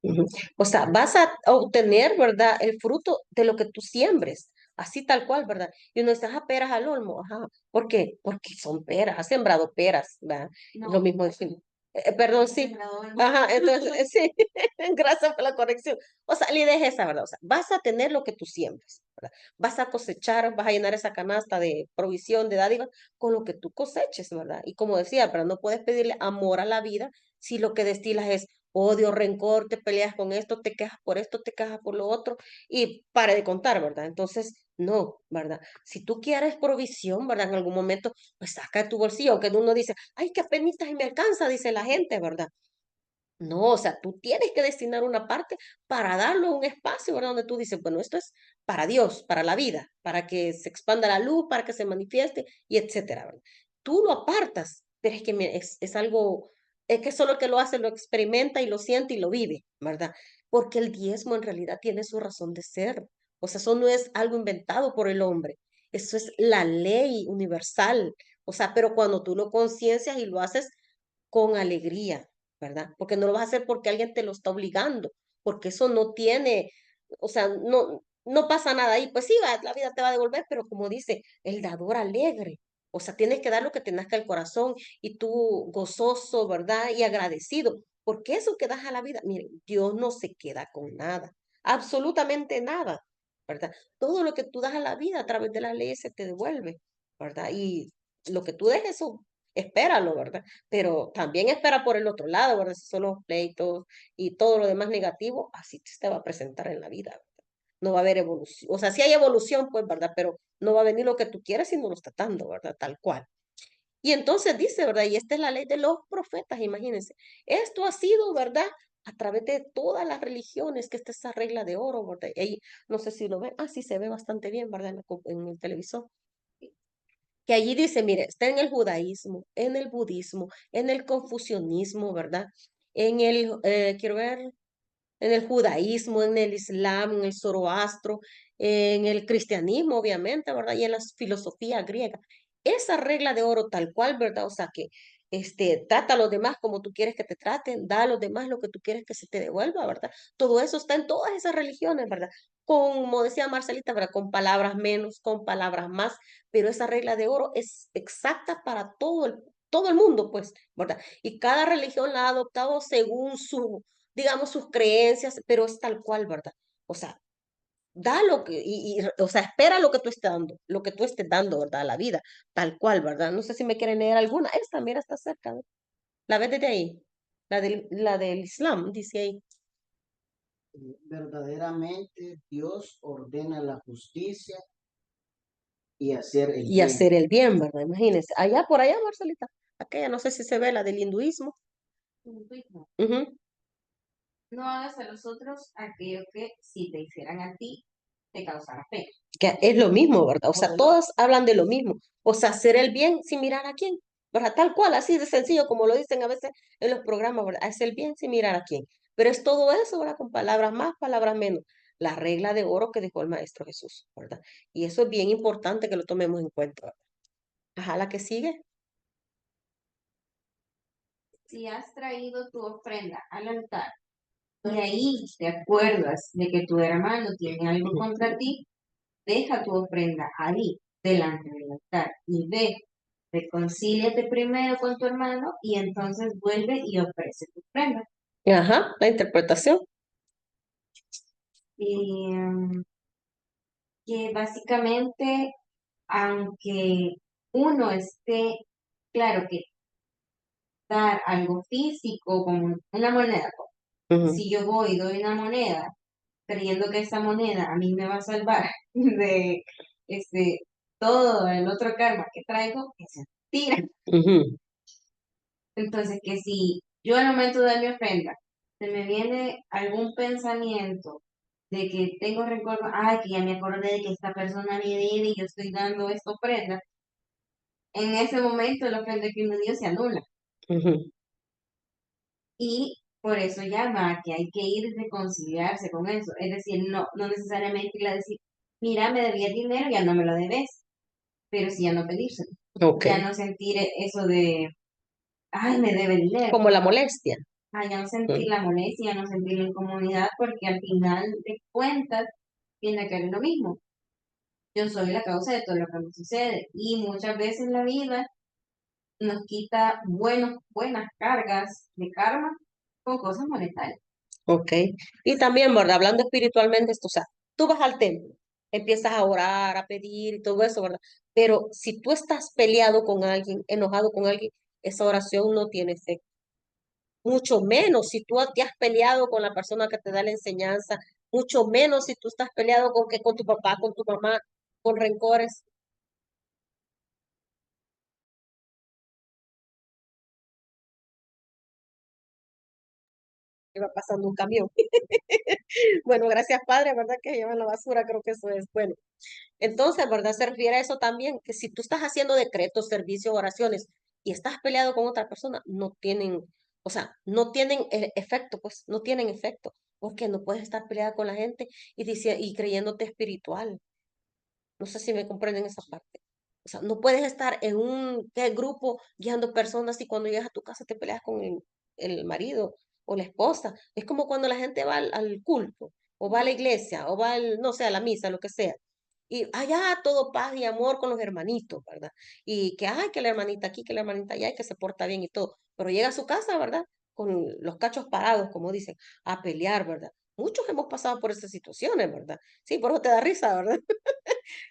Ujú. O sea, vas a obtener, ¿verdad? El fruto de lo que tú siembres, así tal cual, ¿verdad? Y uno dice, peras al olmo, ajá. ¿Por qué? Porque son peras, has sembrado peras, ¿verdad? Lo No, mismo decir, perdón, has sí. sembrado algo. Ajá, entonces, sí, gracias por la corrección. O sea, la idea es esa, ¿verdad? O sea, vas a tener lo que tú siembres, ¿verdad? Vas a cosechar, vas a llenar esa canasta de provisión, de dádiva, con lo que tú coseches, ¿verdad? Y como decía, pero no puedes pedirle amor a la vida si lo que destilas es odio, rencor, te peleas con esto, te quejas por lo otro, y pare de contar, ¿verdad? Entonces, no, ¿verdad? Si tú quieres provisión, ¿verdad? En algún momento, pues saca de tu bolsillo, aunque uno dice, ay, qué penitas y me alcanza, dice la gente, ¿verdad? No, o sea, tú tienes que destinar una parte para darlo un espacio, ¿verdad? Donde tú dices, bueno, esto es para Dios, para la vida, para que se expanda la luz, para que se manifieste, y etcétera, ¿verdad? Tú lo apartas, pero es que mira, es algo, es que solo el que lo hace lo experimenta y lo siente y lo vive, ¿verdad? Porque el diezmo en realidad tiene su razón de ser. O sea, eso no es algo inventado por el hombre, eso es la ley universal. O sea, pero cuando tú lo conciencias y lo haces con alegría, ¿verdad? Porque no lo vas a hacer porque alguien te lo está obligando, porque eso no tiene, o sea, no pasa nada ahí. Pues sí, la vida te va a devolver, pero como dice, el dador alegre. O sea, tienes que dar lo que te nazca el corazón y tú gozoso, ¿verdad? Y agradecido, porque eso que das a la vida, mire, Dios no se queda con nada, absolutamente nada, ¿verdad? Todo lo que tú das a la vida a través de las leyes se te devuelve, ¿verdad? Y lo que tú dejes, eso, espéralo, ¿verdad? Pero también espera por el otro lado, ¿verdad? Si son los pleitos y todo lo demás negativo, así te va a presentar en la vida, ¿verdad? No va a haber evolución, o sea, sí hay evolución, pues, ¿verdad? Pero no va a venir lo que tú quieres si no lo está dando, ¿verdad? Tal cual. Y entonces dice, ¿verdad? Y esta es la ley de los profetas, imagínense. Esto ha sido, ¿verdad? A través de todas las religiones, que esta es esa regla de oro, ¿verdad? Y no sé si lo ven, sí se ve bastante bien, ¿verdad? En el televisor que allí dice, mire, está en el judaísmo, en el budismo, en el confucianismo, ¿verdad? Quiero ver, en el judaísmo, en el islam, en el zoroastro, en el cristianismo, obviamente, ¿verdad? Y en la filosofía griega. Esa regla de oro tal cual, ¿verdad? O sea que trata a los demás como tú quieres que te traten, da a los demás lo que tú quieres que se te devuelva, ¿verdad? Todo eso está en todas esas religiones, ¿verdad? Como decía Marcelita, ¿verdad? Con palabras menos, con palabras más, pero esa regla de oro es exacta para todo el mundo, pues, ¿verdad? Y cada religión la ha adoptado según digamos, sus creencias, pero es tal cual, ¿verdad? O sea, da lo que, o sea, espera lo que tú estés dando, lo que tú estés dando, ¿verdad? A la vida, tal cual, ¿verdad? No sé si me quieren leer alguna. Esta, mira, está cerca, ¿no? La ves desde ahí. La del Islam, dice ahí. verdaderamente Dios ordena la justicia y hacer el Y bien. hacer el bien, ¿verdad? Imagínense. Allá, por allá, Marcelita. Aquella, no sé si se ve la del hinduismo. Ujú. No hagas a los otros aquello que si te hicieran a ti te causara pena. Que es lo mismo, ¿verdad? O sea, Bueno, todas hablan de lo mismo. O sea, hacer el bien sin mirar a quién, ¿verdad? Tal cual, así de sencillo como lo dicen a veces en los programas, ¿verdad? Hacer el bien sin mirar a quién. Pero es todo eso, ¿verdad? Con palabras más, palabras menos. la regla de oro que dejó el Maestro Jesús, ¿verdad? Y eso es bien importante que lo tomemos en cuenta, ¿verdad? Ajá, la que sigue. Si has traído tu ofrenda al altar y ahí te acuerdas de que tu hermano tiene algo Ujú. contra ti, deja tu ofrenda ahí, delante del altar, y ve, reconcíliate primero con tu hermano y entonces vuelve y ofrece tu ofrenda. Ajá, la interpretación. Y que básicamente, aunque uno esté, claro que dar algo físico como una moneda, Ujú. si yo voy y doy una moneda creyendo que esa moneda a mí me va a salvar de este todo el otro karma que traigo, es mentira. Ujú. Entonces, que si yo al momento de mi ofrenda se me viene algún pensamiento de que tengo recuerdo, ay, que ya me acordé de que esta persona me debe y yo estoy dando esta ofrenda, en ese momento la ofrenda que uno dio se anula. Ujú. Y por eso llama a que hay que ir y reconciliarse con eso. Es decir, no necesariamente ir a decir, mira, me debías dinero, ya no me lo debes, pero sí ya no pedírselo. Ok, Ya no sentir eso de, ay, me debe dinero. como la molestia. Ya no sentir Ujú. la molestia, ya no sentir la incomodidad, porque al final de cuentas tiene que ver lo mismo. Yo soy la causa de todo lo que me sucede y muchas veces la vida nos quita buenas cargas de karma con cosas monetarias. Ok. Y también, ¿verdad? Hablando espiritualmente, esto, o sea, tú vas al templo, empiezas a orar, a pedir y todo eso, ¿verdad? Pero si tú estás peleado con alguien, enojado con alguien, esa oración no tiene efecto. Mucho menos si tú te has peleado con la persona que te da la enseñanza, mucho menos si tú estás peleado con tu papá, con tu mamá, con rencores. Que va pasando un camión. Bueno, gracias, Padre, ¿verdad? Que llevan la basura, creo que eso es bueno. Entonces, ¿verdad? Se refiere a eso también, que si tú estás haciendo decretos, servicios, oraciones y estás peleado con otra persona, no tienen, o sea, no tienen efecto, pues, no tienen efecto, porque no puedes estar peleada con la gente y creyéndote espiritual. No sé si me comprenden esa parte. O sea, no puedes estar en un grupo guiando personas y cuando llegas a tu casa te peleas con el marido o la esposa. Es como cuando la gente va al culto o va a la iglesia o va no sé, a la misa, lo que sea. Y allá todo paz y amor con los hermanitos, ¿verdad? Y que, ay, que la hermanita aquí, que la hermanita allá y que se porta bien y todo. Pero llega a su casa, ¿verdad? Con los cachos parados, como dicen, a pelear, ¿verdad? Muchos hemos pasado por esas situaciones, ¿verdad? Sí, por eso te da risa, ¿verdad?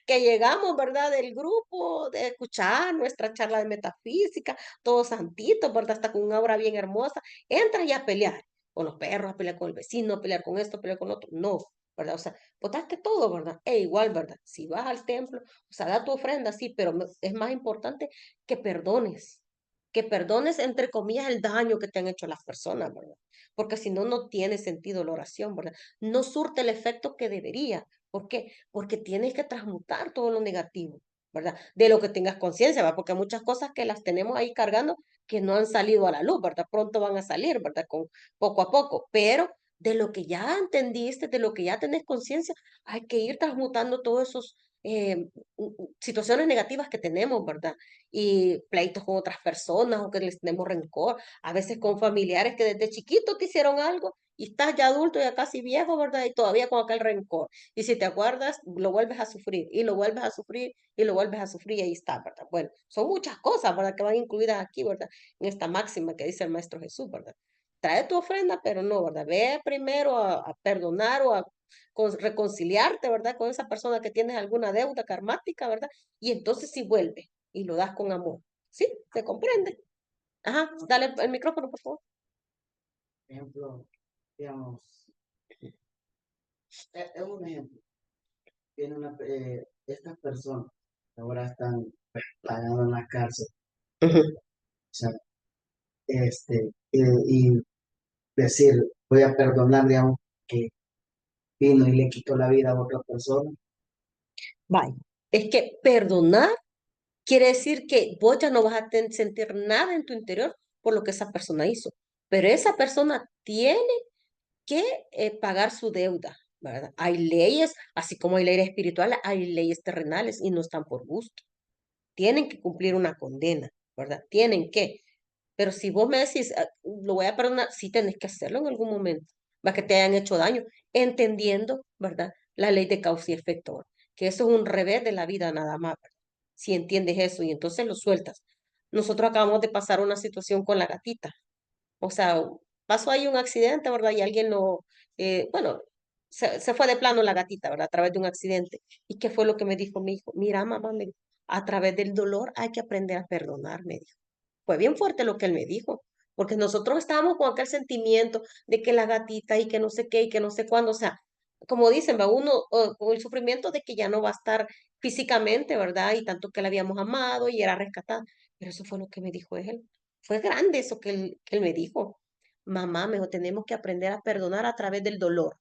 Que llegamos, ¿verdad? Del grupo, de escuchar nuestra charla de metafísica, todos santitos, ¿verdad? Hasta con una obra bien hermosa, entras ya a pelear con los perros, a pelear con el vecino, a pelear con esto, a pelear con otro, no, ¿verdad? O sea, botaste todo, ¿verdad? E igual, ¿verdad? Si vas al templo, o sea, da tu ofrenda, sí, pero es más importante que perdones, entre comillas, el daño que te han hecho las personas, ¿verdad? Porque si no, no tiene sentido la oración, ¿verdad? No surte el efecto que debería. ¿Por qué? Porque tienes que transmutar todo lo negativo, ¿verdad? De lo que tengas conciencia, ¿verdad? Porque hay muchas cosas que las tenemos ahí cargando que no han salido a la luz, ¿verdad? Pronto van a salir, ¿verdad? Con poco a poco, pero de lo que ya entendiste, de lo que ya tenés conciencia, hay que ir transmutando todos esos situaciones negativas que tenemos, ¿verdad? Y pleitos con otras personas o que les tenemos rencor, a veces con familiares que desde chiquito te hicieron algo y estás ya adulto, ya casi viejo, ¿verdad? Y todavía con aquel rencor. Y si te acuerdas, lo vuelves a sufrir y lo vuelves a sufrir y lo vuelves a sufrir y ahí está, ¿verdad? Bueno, son muchas cosas, ¿verdad? Que van incluidas aquí, ¿verdad? En esta máxima que dice el Maestro Jesús, ¿verdad? Trae tu ofrenda, pero no, ¿verdad? Ve primero a perdonar o a reconciliarte, ¿verdad? Con esa persona que tienes alguna deuda karmática, ¿verdad? Y entonces sí vuelve y lo das con amor. ¿Sí? ¿Se comprende? Ajá, dale el micrófono, por favor. Ejemplo, digamos, es un ejemplo. Tiene estas personas que ahora están pagando en la cárcel, Ujú. o sea, y decir, voy a perdonar, digamos, que vino y le quitó la vida a otra persona. Vaya. Es que perdonar quiere decir que vos ya no vas a sentir nada en tu interior por lo que esa persona hizo. Pero esa persona tiene que pagar su deuda. ¿verdad? Hay leyes, así como hay leyes espirituales, hay leyes terrenales y no están por gusto. Tienen que cumplir una condena, ¿verdad? Tienen que. Pero si vos me decís, lo voy a perdonar, sí tenés que hacerlo en algún momento, va que te hayan hecho daño, entendiendo, ¿verdad? La ley de causa y efecto, ¿verdad? Que eso es un revés de la vida nada más, ¿verdad? Si entiendes eso y entonces lo sueltas. Nosotros acabamos de pasar una situación con la gatita. O sea, pasó ahí un accidente, ¿verdad? Y alguien lo, bueno, se fue de plano la gatita, ¿verdad? A través de un accidente. ¿Y qué fue lo que me dijo mi hijo? Mira, mamá, me dijo, a través del dolor hay que aprender a perdonar, me dijo. Fue bien fuerte lo que él me dijo, porque nosotros estábamos con aquel sentimiento de que la gatita y que no sé qué y que no sé cuándo, o sea, como dicen, va uno con el sufrimiento de que ya no va a estar físicamente, ¿verdad? Y tanto que la habíamos amado y era rescatada. Pero eso fue lo que me dijo él. Fue grande eso que él me dijo. Mamá, me dijo, tenemos que aprender a perdonar a través del dolor.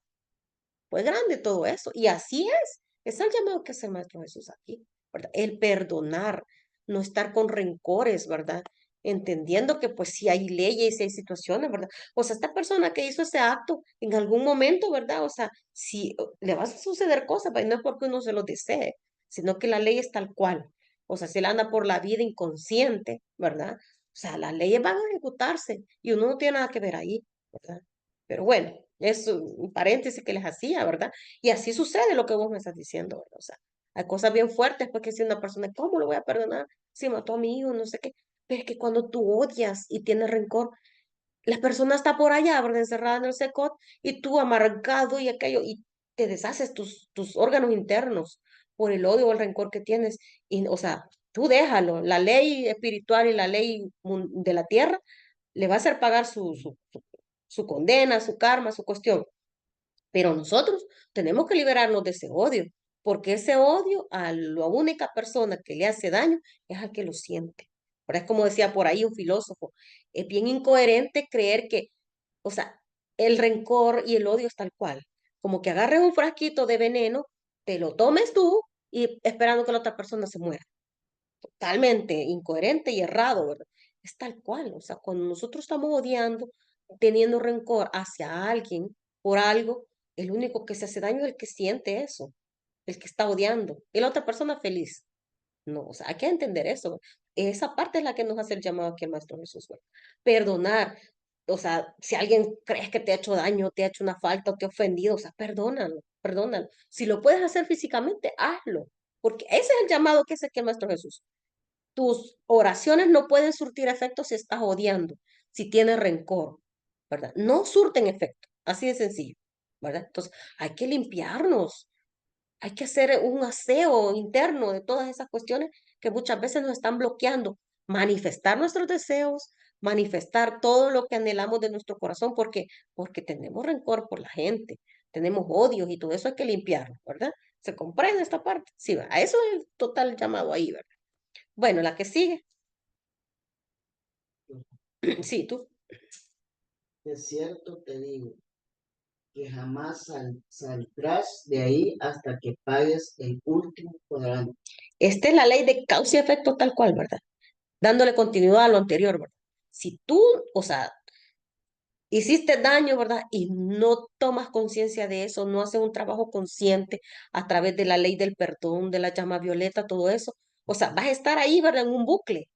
Fue grande todo eso. Y así es. Es el llamado que hace el Maestro Jesús aquí, ¿verdad? El perdonar, no estar con rencores, ¿verdad? Entendiendo que pues si hay leyes, si hay situaciones, ¿verdad? O sea, esta persona que hizo ese acto en algún momento, ¿verdad? O sea, si le va a suceder cosas, pues no es porque uno se lo desee, sino que la ley es tal cual. O sea, si él anda por la vida inconsciente, ¿verdad? O sea, las leyes van a ejecutarse y uno no tiene nada que ver ahí, ¿verdad? Pero bueno, es un paréntesis que les hacía, ¿verdad? Y así sucede lo que vos me estás diciendo, ¿verdad? O sea, hay cosas bien fuertes porque si una persona, ¿cómo lo voy a perdonar? Si mató a mi hijo, no sé qué. Pero es que cuando tú odias y tienes rencor, la persona está por allá, ¿verdad? Encerrada en el secot y tú amargado y aquello, y te deshaces tus órganos internos por el odio o el rencor que tienes. Y, o sea, tú déjalo. La ley espiritual y la ley de la tierra le va a hacer pagar su condena, su karma, su cuestión. Pero nosotros tenemos que liberarnos de ese odio, porque ese odio a la única persona que le hace daño es al que lo siente. Ahora es como decía por ahí un filósofo, es bien incoherente creer que, o sea, el rencor y el odio es tal cual, como que agarres un frasquito de veneno, te lo tomes tú y esperando que la otra persona se muera. Totalmente incoherente y errado, ¿verdad? Es tal cual, o sea, cuando nosotros estamos odiando, teniendo rencor hacia alguien por algo, el único que se hace daño es el que siente eso, el que está odiando, y la otra persona feliz. No, o sea, hay que entender eso. Esa parte es la que nos hace el llamado aquí el Maestro Jesús, ¿verdad? Perdonar, o sea, si alguien crees que te ha hecho daño, te ha hecho una falta o te ha ofendido, o sea, perdónalo, perdónalo. Si lo puedes hacer físicamente, hazlo, porque ese es el llamado que hace aquí el Maestro Jesús. Tus oraciones no pueden surtir efecto si estás odiando, si tienes rencor, ¿verdad? No surten efecto, así de sencillo, ¿verdad? Entonces, hay que limpiarnos, hay que hacer un aseo interno de todas esas cuestiones que muchas veces nos están bloqueando, manifestar nuestros deseos, manifestar todo lo que anhelamos de nuestro corazón, porque tenemos rencor por la gente, tenemos odios y todo eso hay que limpiarlo, ¿verdad? ¿Se comprende esta parte? Sí, a eso es el total llamado ahí, ¿verdad? Bueno, la que sigue. Sí, tú. Es cierto, te digo, que jamás saldrás de ahí hasta que pagues el último cuadrante. Esta es la ley de causa y efecto tal cual, ¿verdad? Dándole continuidad a lo anterior, ¿verdad? Si tú, o sea, hiciste daño, ¿verdad? Y no tomas conciencia de eso, no haces un trabajo consciente a través de la ley del perdón, de la llama violeta, todo eso. O sea, vas a estar ahí, ¿verdad? En un bucle.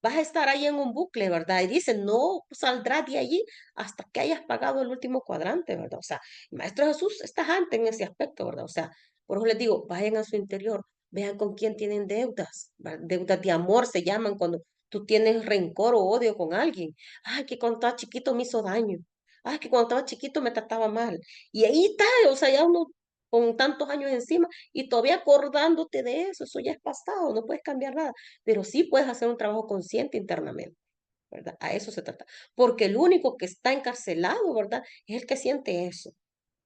Vas a estar ahí en un bucle, ¿verdad? Y dicen, no saldrás de allí hasta que hayas pagado el último cuadrante, ¿verdad? O sea, el Maestro Jesús está tajante en ese aspecto, ¿verdad? O sea, por eso les digo, vayan a su interior, vean con quién tienen deudas, ¿verdad? Deudas de amor se llaman cuando tú tienes rencor o odio con alguien. Ay, que cuando estaba chiquito me hizo daño. Ay, que cuando estaba chiquito me trataba mal. Y ahí está, o sea, ya uno con tantos años encima y todavía acordándote de eso ya es pasado, no puedes cambiar nada, pero sí puedes hacer un trabajo consciente internamente, ¿verdad? A eso se trata, porque el único que está encarcelado, ¿verdad? Es el que siente eso,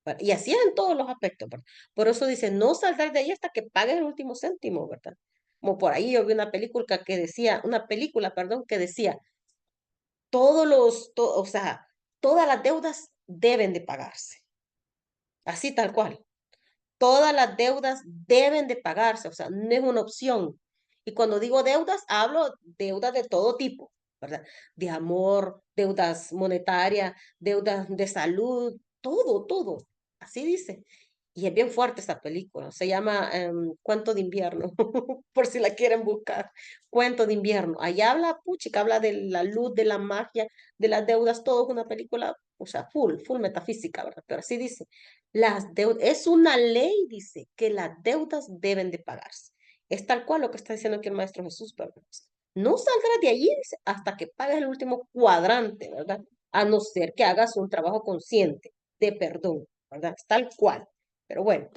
¿verdad? Y así es en todos los aspectos, ¿verdad? Por eso dice, no saldrás de ahí hasta que pagues el último céntimo, ¿verdad? Como por ahí yo vi una película, perdón, que decía, o sea, todas las deudas deben de pagarse, así tal cual. Todas las deudas deben de pagarse, o sea, no es una opción. Y cuando digo deudas, hablo deudas de todo tipo, ¿verdad? De amor, deudas monetarias, deudas de salud, todo, todo. Así dice. Y es bien fuerte esa película. Se llama Cuento de invierno, por si la quieren buscar. Cuento de invierno. Ahí habla, puchica, habla de la luz, de la magia, de las deudas, todo es una película, o sea, full metafísica, ¿verdad? Pero así dice. Las deudas, es una ley, dice, que las deudas deben de pagarse. Es tal cual lo que está diciendo aquí el Maestro Jesús, ¿verdad? No saldrás de allí, dice, hasta que pagues el último cuadrante, ¿verdad? A no ser que hagas un trabajo consciente de perdón, ¿verdad? Es tal cual. Pero bueno,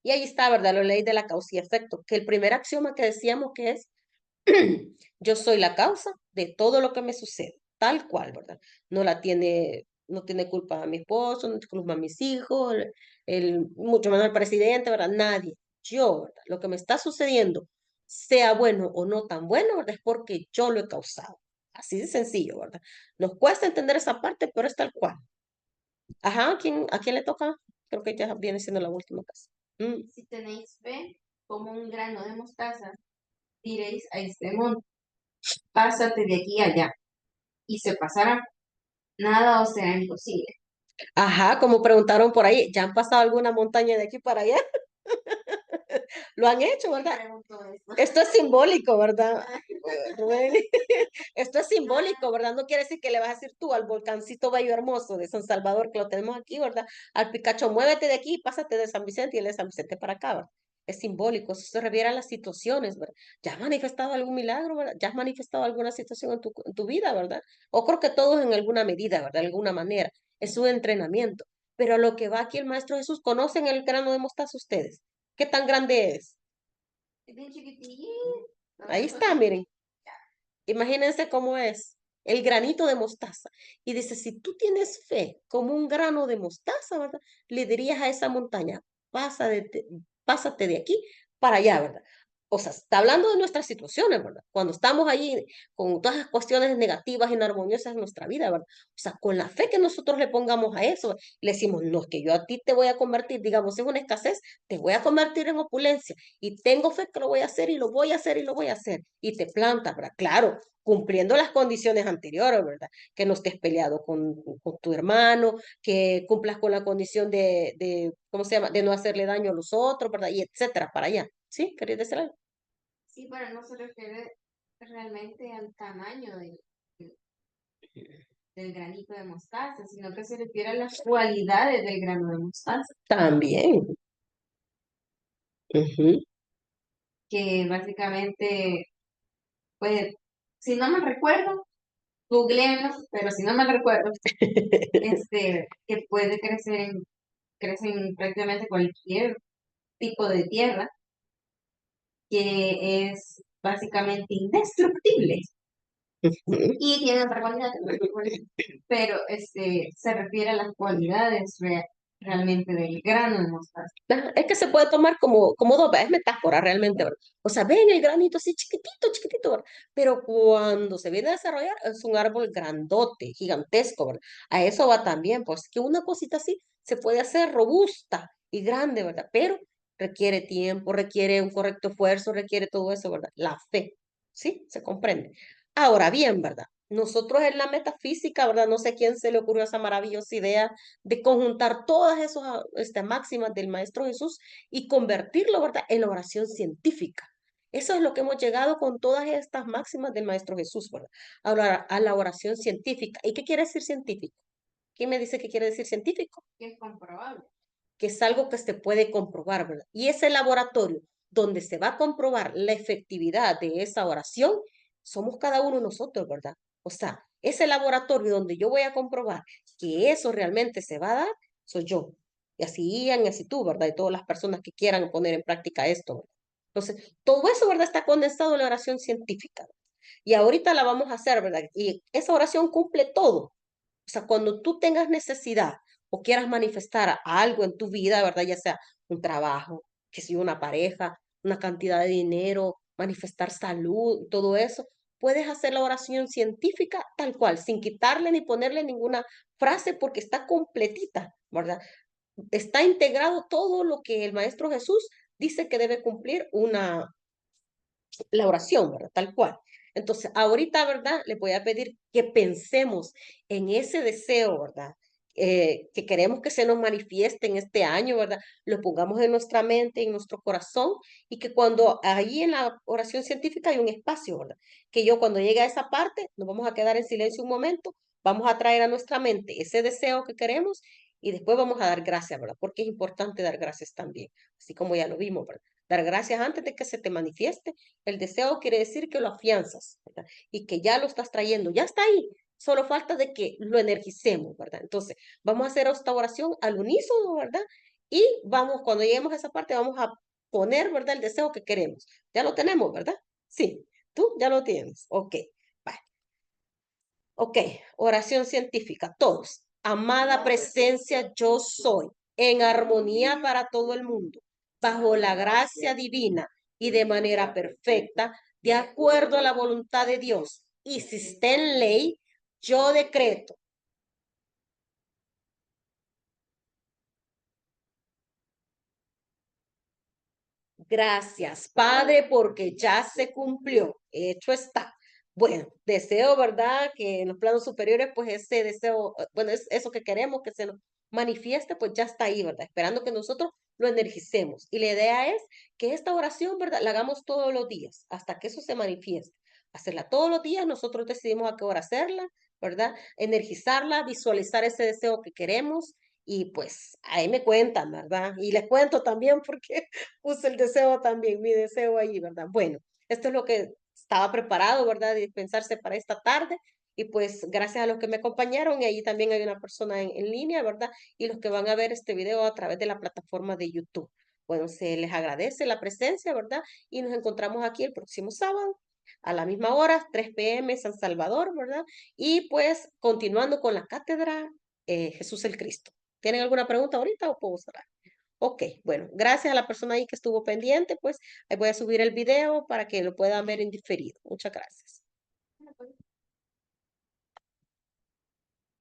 y ahí está, ¿verdad? La ley de la causa y efecto, que el primer axioma que decíamos que es, yo soy la causa de todo lo que me sucede, tal cual, ¿verdad? No tiene culpa mi esposo, no tiene culpa mis hijos, mucho menos el presidente, ¿verdad? Nadie. Yo, ¿verdad? Lo que me está sucediendo, sea bueno o no tan bueno, ¿verdad? Es porque yo lo he causado. Así de sencillo, ¿verdad? Nos cuesta entender esa parte, pero es tal cual. Ajá, a quién le toca? Creo que ya viene siendo la última casa. Si tenéis fe como un grano de mostaza, diréis a este monte, pásate de aquí a allá, y se pasará, nada os será imposible. Ajá, como preguntaron por ahí, ¿ya han pasado alguna montaña de aquí para allá? Lo han hecho, ¿Quién ¿verdad? preguntó eso? Esto es simbólico, ¿verdad? Rubén? Esto es simbólico, ¿verdad? No quiere decir que le vas a decir tú al volcancito Bello Hermoso de San Salvador, que lo tenemos aquí, ¿verdad? Al Picacho, muévete de aquí, pásate de San Vicente y el de San Vicente para acá, ¿verdad? Es simbólico, eso se refiere a las situaciones, ¿verdad? ¿Ya has manifestado algún milagro, ¿verdad? ¿Ya has manifestado alguna situación en tu vida, ¿verdad? O creo que todos en alguna medida, ¿verdad? De alguna manera. Es un entrenamiento. Pero lo que va aquí el Maestro Jesús, ¿conocen el grano de mostaza ustedes? ¿Qué tan grande es? Es bien chiquitillito. Ahí está, miren. Imagínense cómo es el granito de mostaza. Y dice, si tú tienes fe como un grano de mostaza, ¿verdad? Le dirías a esa montaña, pásate de aquí para allá, ¿verdad? O sea, está hablando de nuestras situaciones, ¿verdad? Cuando estamos ahí con todas las cuestiones negativas, inarmoniosas en nuestra vida, ¿verdad? O sea, con la fe que nosotros le pongamos a eso, le decimos, no, es que yo a ti te voy a convertir, digamos, en una escasez, te voy a convertir en opulencia y tengo fe que lo voy a hacer y lo voy a hacer y lo voy a hacer. Y te plantas, ¿verdad? Claro, cumpliendo las condiciones anteriores, ¿verdad? Que no estés peleado con tu hermano, que cumplas con la condición ¿cómo se llama? De no hacerle daño a los otros, ¿verdad? Y etcétera, para allá. ¿Sí? ¿Querías decir algo? Sí, pero no se refiere realmente al tamaño del granito de mostaza, sino que se refiere a las cualidades del grano de mostaza, También. Ujú. que básicamente, pues, si no me recuerdo, googleenlo, pero si no me recuerdo, que puede crece en prácticamente cualquier tipo de tierra, que es básicamente indestructible. Ujú. Y tiene otra cualidad, pero se refiere a las cualidades realmente del grano de mostaza. Ajá, es que se puede tomar como dos, es metáfora realmente, ¿verdad? O sea, ven el granito así chiquitito, chiquitito, ¿verdad? Pero cuando se viene a desarrollar es un árbol grandote, gigantesco, ¿verdad? A eso va también, pues que una cosita así se puede hacer robusta y grande, ¿verdad? Pero requiere tiempo, requiere un correcto esfuerzo, requiere todo eso, ¿verdad? La fe, ¿sí? Se comprende. Ahora bien, ¿verdad? Nosotros en la metafísica, ¿verdad? No sé quién se le ocurrió esa maravillosa idea de conjuntar todas esas máximas del Maestro Jesús y convertirlo, ¿verdad?, en la oración científica. Eso es lo que hemos llegado con todas estas máximas del Maestro Jesús, ¿verdad? A la oración científica. ¿Y qué quiere decir científico? ¿Quién me dice qué quiere decir científico? Que es comprobable. Que es algo que se puede comprobar, ¿verdad? Y ese laboratorio donde se va a comprobar la efectividad de esa oración, somos cada uno de nosotros, ¿verdad? O sea, ese laboratorio donde yo voy a comprobar que eso realmente se va a dar, soy yo. Y así Ian, y así tú, ¿verdad? Y todas las personas que quieran poner en práctica esto, ¿verdad? Entonces, todo eso, ¿verdad? Está condensado en la oración científica. Y ahorita la vamos a hacer, ¿verdad? Y esa oración cumple todo. O sea, cuando tú tengas necesidad o quieras manifestar algo en tu vida, ¿verdad? Ya sea un trabajo, que sea una pareja, una cantidad de dinero, manifestar salud, todo eso, puedes hacer la oración científica tal cual, sin quitarle ni ponerle ninguna frase porque está completita, ¿verdad? Está integrado todo lo que el Maestro Jesús dice que debe cumplir la oración, ¿verdad? Tal cual. Entonces, ahorita, ¿verdad? Le voy a pedir que pensemos en ese deseo, ¿verdad? que queremos que se nos manifieste en este año, ¿verdad? Lo pongamos en nuestra mente, en nuestro corazón, y que cuando ahí en la oración científica hay un espacio, ¿verdad? Que yo cuando llegue a esa parte, nos vamos a quedar en silencio un momento, vamos a traer a nuestra mente ese deseo que queremos y después vamos a dar gracias, ¿verdad? Porque es importante dar gracias también, así como ya lo vimos, ¿verdad? Dar gracias antes de que se te manifieste. El deseo quiere decir que lo afianzas, ¿verdad? Y que ya lo estás trayendo, ya está ahí. Solo falta de que lo energicemos, ¿verdad? Entonces, vamos a hacer esta oración al unísono, ¿verdad? Y vamos, cuando lleguemos a esa parte, vamos a poner, ¿verdad? El deseo que queremos. Ya lo tenemos, ¿verdad? Sí, tú ya lo tienes. Ok, vale. Ok, oración científica, todos. Amada presencia, yo soy, en armonía para todo el mundo, bajo la gracia divina y de manera perfecta, de acuerdo a la voluntad de Dios. Y si está en ley, yo decreto. Gracias, Padre, porque ya se cumplió. Hecho está. Bueno, deseo, ¿verdad? Que en los planos superiores, pues ese deseo, bueno, es eso que queremos que se nos manifieste, pues ya está ahí, ¿verdad? Esperando que nosotros lo energicemos. Y la idea es que esta oración, ¿verdad? La hagamos todos los días, hasta que eso se manifieste. Hacerla todos los días, nosotros decidimos a qué hora hacerla, ¿verdad? Energizarla, visualizar ese deseo que queremos. Y pues ahí me cuentan, ¿verdad? Y les cuento también porque puse el deseo también, mi deseo ahí, ¿verdad? Bueno, esto es lo que estaba preparado, ¿verdad? De pensarse para esta tarde. Y pues gracias a los que me acompañaron, y ahí también hay una persona en línea, ¿verdad? Y los que van a ver este video a través de la plataforma de YouTube. Bueno, se les agradece la presencia, ¿verdad? Y nos encontramos aquí el próximo sábado a la misma hora, 3 p.m. San Salvador, ¿verdad? Y pues continuando con la cátedra Jesús el Cristo. ¿Tienen alguna pregunta ahorita o puedo cerrar? Ok, bueno, gracias a la persona ahí que estuvo pendiente, pues ahí voy a subir el video para que lo puedan ver en diferido. Muchas gracias.